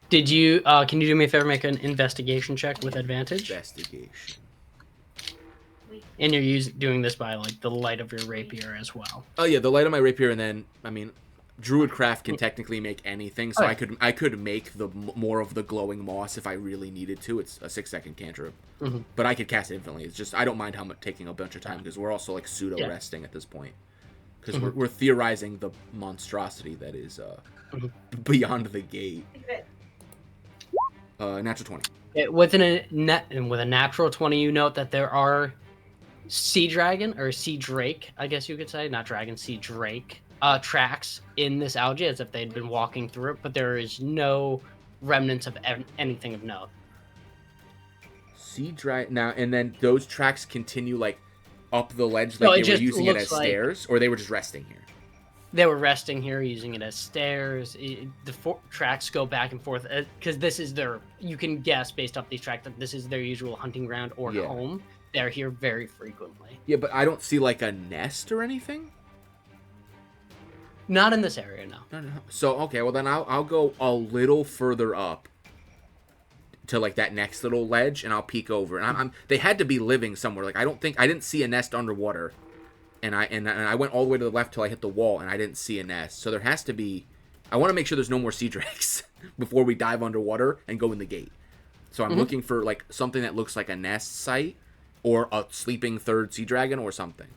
Speaker 6: Did you, can you do me a favor, make an investigation check with advantage?
Speaker 1: Investigation.
Speaker 6: And you're doing this by, the light of your rapier as well.
Speaker 1: Oh, yeah, the light of my rapier, and then, Druidcraft can technically make anything, so I could make more of the glowing moss if I really needed to. It's a 6-second cantrip. Mm-hmm. But I could cast it infinitely. It's just, I don't mind how much taking a bunch of time, because we're also, pseudo-resting at this point. Because we're theorizing the monstrosity that is beyond the gate. Natural 20.
Speaker 6: With a natural 20, you note that there are sea dragon or sea drake, I guess you could say, not dragon, sea drake tracks in this algae as if they'd been walking through it, but there is no remnants of anything of note.
Speaker 1: Sea dragon now, and then those tracks continue up the ledge, they were using it as stairs, or they were just resting here.
Speaker 6: They were resting here, using it as stairs. Tracks go back and forth because this is you can guess based off these tracks that this is their usual hunting ground or home. They're here very frequently.
Speaker 1: Yeah, but I don't see a nest or anything.
Speaker 6: Not in this area, no.
Speaker 1: No. So okay, well then I'll go a little further up to that next little ledge, and I'll peek over. And they had to be living somewhere. I didn't see a nest underwater. And I went all the way to the left till I hit the wall, and I didn't see a nest. So there has to be... I want to make sure there's no more sea drakes before we dive underwater and go in the gate. So I'm looking for, something that looks like a nest site or a sleeping third sea dragon or something.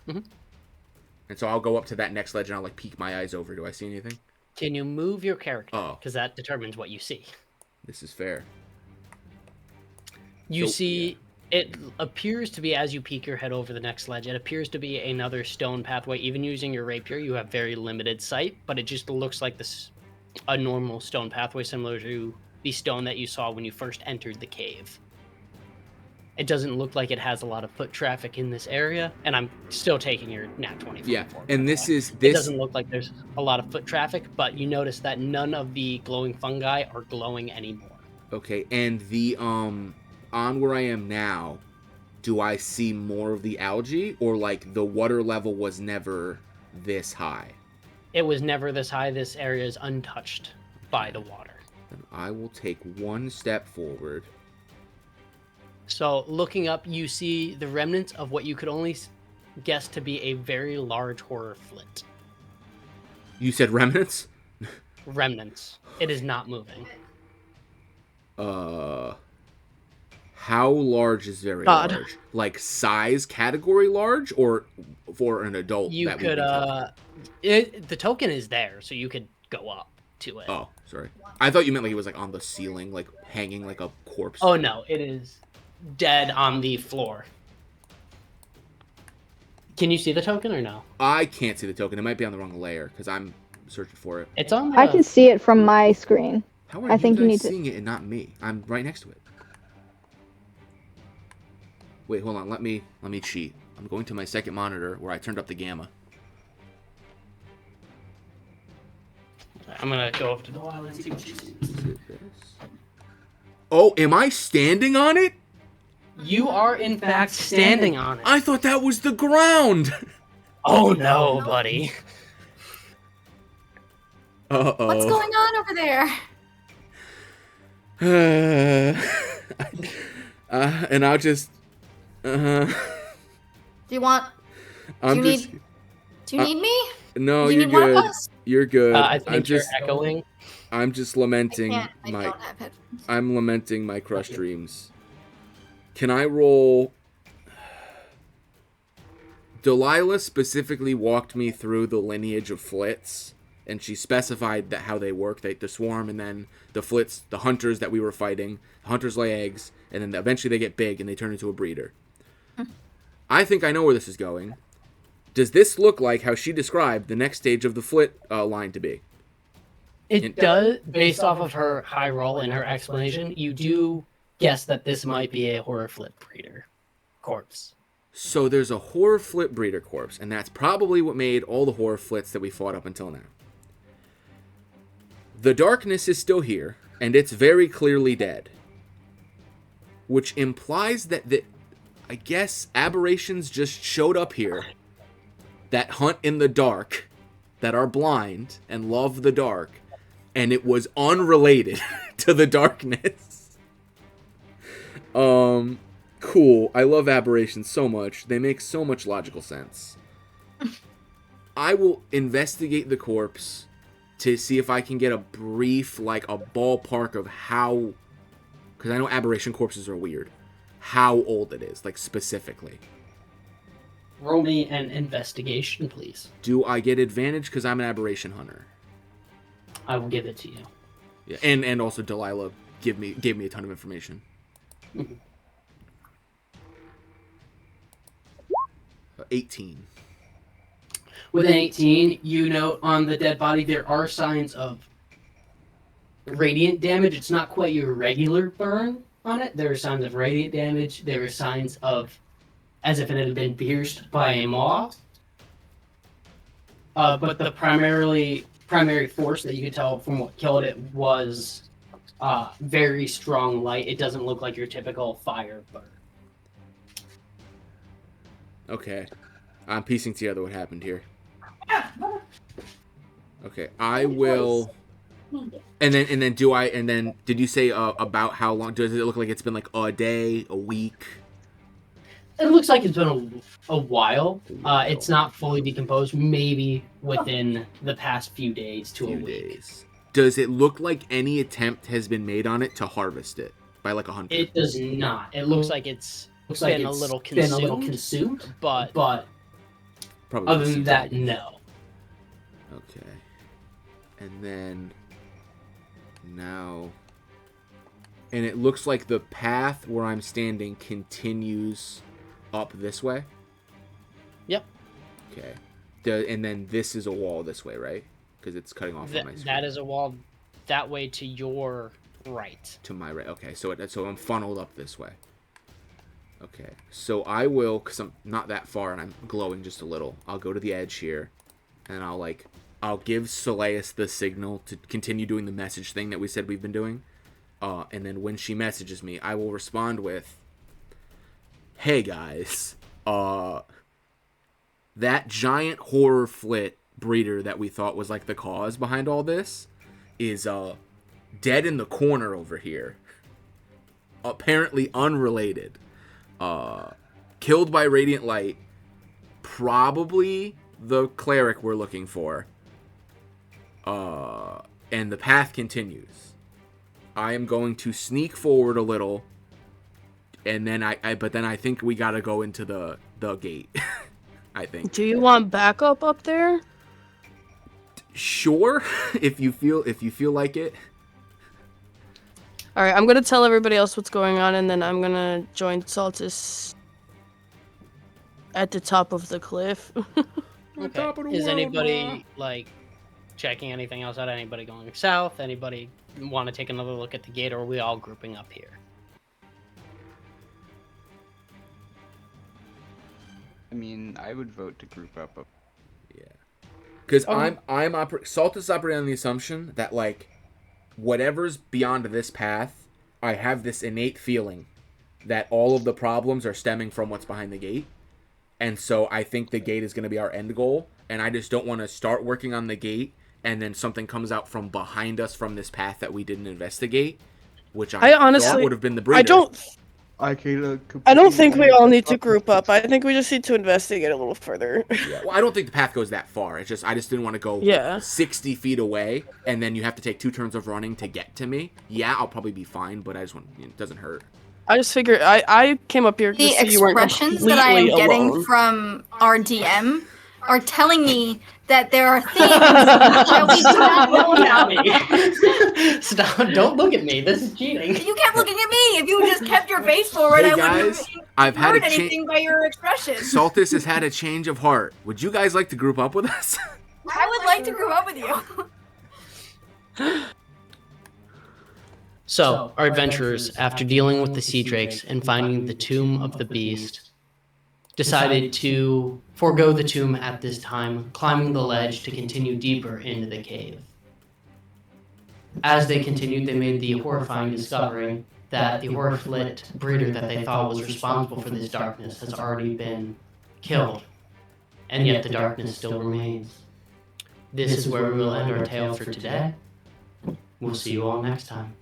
Speaker 1: Mm-hmm. And so I'll go up to that next ledge, and I'll, peek my eyes over. Do I see anything?
Speaker 6: Can you move your character? Oh. Because that determines what you see.
Speaker 1: This is fair.
Speaker 6: You see... Yeah. It appears to be, as you peek your head over the next ledge, it appears to be another stone pathway. Even using your rapier, you have very limited sight, but it just looks like a normal stone pathway, similar to the stone that you saw when you first entered the cave. It doesn't look like it has a lot of foot traffic in this area, and I'm still taking your nat 20.
Speaker 1: Yeah, and it
Speaker 6: doesn't look like there's a lot of foot traffic, but you notice that none of the glowing fungi are glowing anymore.
Speaker 1: Okay, and the on where I am now, do I see more of the algae, or the water level was never this high?
Speaker 6: It was never this high. This area is untouched by the water.
Speaker 1: Then I will take one step forward.
Speaker 6: So looking up, you see the remnants of what you could only guess to be a very large horror flint.
Speaker 1: You said remnants?
Speaker 6: Remnants. It is not moving.
Speaker 1: How large is very large? Size category large, or for an adult?
Speaker 6: You could, the token is there, so you could go up to it.
Speaker 1: Oh, sorry. I thought you meant he was on the ceiling, hanging like a corpse.
Speaker 6: Oh no, it is dead on the floor. Can you see the token or no?
Speaker 1: I can't see the token. It might be on the wrong layer because I'm searching for it.
Speaker 6: It's on.
Speaker 2: I can see it from my screen.
Speaker 1: How are you guys seeing it and not me? I'm right next to it. Wait, hold on. Let me cheat. I'm going to my second monitor where I turned up the gamma.
Speaker 6: I'm gonna go up to the wall and see what you see.
Speaker 1: Is it this? Oh, am I standing on it?
Speaker 6: You are, in fact, standing on it.
Speaker 1: I thought that was the ground.
Speaker 6: Oh, no, buddy.
Speaker 1: Uh-oh.
Speaker 8: What's going on over there?
Speaker 1: And I'll just...
Speaker 8: Do you want?
Speaker 1: I'm
Speaker 8: do you
Speaker 1: just...
Speaker 8: need? Do you need me?
Speaker 1: No,
Speaker 8: Do you
Speaker 1: you're
Speaker 8: need one of
Speaker 1: good.
Speaker 8: us?
Speaker 1: You're good.
Speaker 6: I think you're echoing.
Speaker 1: I'm just lamenting
Speaker 8: I don't
Speaker 1: my...
Speaker 8: have headphones.
Speaker 1: I'm lamenting my crushed dreams. Can I roll... Delilah specifically walked me through the lineage of flits, and she specified that how they work, the swarm, and then the flits, the hunters that we were fighting. The hunters lay eggs, and then eventually they get big and they turn into a breeder. I think I know where this is going. Does this look like how she described the next stage of the flit line to be?
Speaker 6: It does, based off of her high roll and her explanation, you do guess that this might be a horror flit breeder corpse.
Speaker 1: So there's a horror flit breeder corpse, and that's probably what made all the horror flits that we fought up until now. The darkness is still here, and it's very clearly dead. Which implies that I guess aberrations just showed up here that hunt in the dark, that are blind and love the dark, and it was unrelated to the darkness. Cool. I love aberrations so much. They make so much logical sense. I will investigate the corpse to see if I can get a brief, like a ballpark of how, because I know aberration corpses are weird, how old it is, like specifically.
Speaker 6: Roll me an investigation, please.
Speaker 1: Do I get advantage because I'm an aberration hunter?
Speaker 6: I will give it to you.
Speaker 1: Yeah, and also Delilah gave me a ton of information. 18.
Speaker 6: With an 18, you note on the dead body there are signs of radiant damage. It's not quite your regular burn on it. There are signs of radiant damage. There are signs of as if it had been pierced by a moth. But the primary force that you could tell from what killed it was very strong light. It doesn't look like your typical fire burn.
Speaker 1: Okay. I'm piecing together what happened here. Okay, I will... And then did you say about how long? Does it look like it's been like a day, a week?
Speaker 6: It looks like it's been a while. It's not fully decomposed. Maybe within the past few days to a week.
Speaker 1: Does it look like any attempt has been made on it to harvest it by like a hunter?
Speaker 6: It does not. It looks like it's been a little consumed, but
Speaker 1: probably
Speaker 6: other than that, no.
Speaker 1: Okay. And then now, and it looks like the path where I'm standing continues up this way.
Speaker 6: Yep.
Speaker 1: Okay. And then this is a wall this way, right? Because it's cutting off on my screen.
Speaker 6: That is a wall that way to your right.
Speaker 1: To my right. Okay, so I'm funneled up this way. Okay, so I will, because I'm not that far and I'm glowing just a little, I'll go to the edge here, and I'll give Soleus the signal to continue doing the message thing that we said we've been doing. And then when she messages me, I will respond with, "Hey guys, that giant horror flit breeder that we thought was like the cause behind all this is dead in the corner over here. Apparently unrelated. Killed by radiant light. Probably the cleric we're looking for. And the path continues. I am going to sneak forward a little, and then but then I think we gotta go into the gate. I think.
Speaker 3: Do you want backup up there?
Speaker 1: Sure, if you feel like it.
Speaker 3: All right, I'm gonna tell everybody else what's going on, and then I'm gonna join Saltis at the top of the cliff.
Speaker 6: Okay. Is anybody like checking anything else out? Anybody going south? Anybody want to take another look at the gate, or are we all grouping up here?
Speaker 5: I mean, I would vote to group up.
Speaker 1: Yeah, because Saltis is operating on the assumption that like whatever's beyond this path I have this innate feeling that all of the problems are stemming from what's behind the gate. And so I think the gate is going to be our end goal. And I just don't want to start working on the gate and then something comes out from behind us from this path that we didn't investigate, which I
Speaker 3: honestly
Speaker 1: thought would have been the breeder.
Speaker 3: I don't think we all need to group up. I think we just need to investigate a little further.
Speaker 1: Yeah, well, I don't think the path goes that far. It's just I just didn't want to go 60 feet away, and then you have to take 2 turns of running to get to me. Yeah, I'll probably be fine, but I just want it doesn't hurt.
Speaker 3: I just figured I came up here to
Speaker 8: The
Speaker 3: see you weren't
Speaker 8: expressions that I am
Speaker 3: completely
Speaker 8: getting
Speaker 3: alone.
Speaker 8: from our DM are telling me that there are things that we do not know about.
Speaker 6: Stop! Don't look at me. This is cheating.
Speaker 8: You kept looking at me. If you just kept your face forward,
Speaker 1: Hey
Speaker 8: I wouldn't
Speaker 1: guys,
Speaker 8: have
Speaker 1: I've had
Speaker 8: heard
Speaker 1: a
Speaker 8: anything by your expressions.
Speaker 1: Saltus has had a change of heart. Would you guys like to group up with us?
Speaker 8: I would like to group up with you.
Speaker 6: So, our adventurers, after dealing with the sea drakes and finding the tomb of the beast, decided to forego the tomb at this time, climbing the ledge to continue deeper into the cave. As they continued, they made the horrifying discovery that the horriflit breeder that they thought was responsible for this darkness has already been killed, and yet the darkness still remains. This is where we will end our tale for today. We'll see you all next time.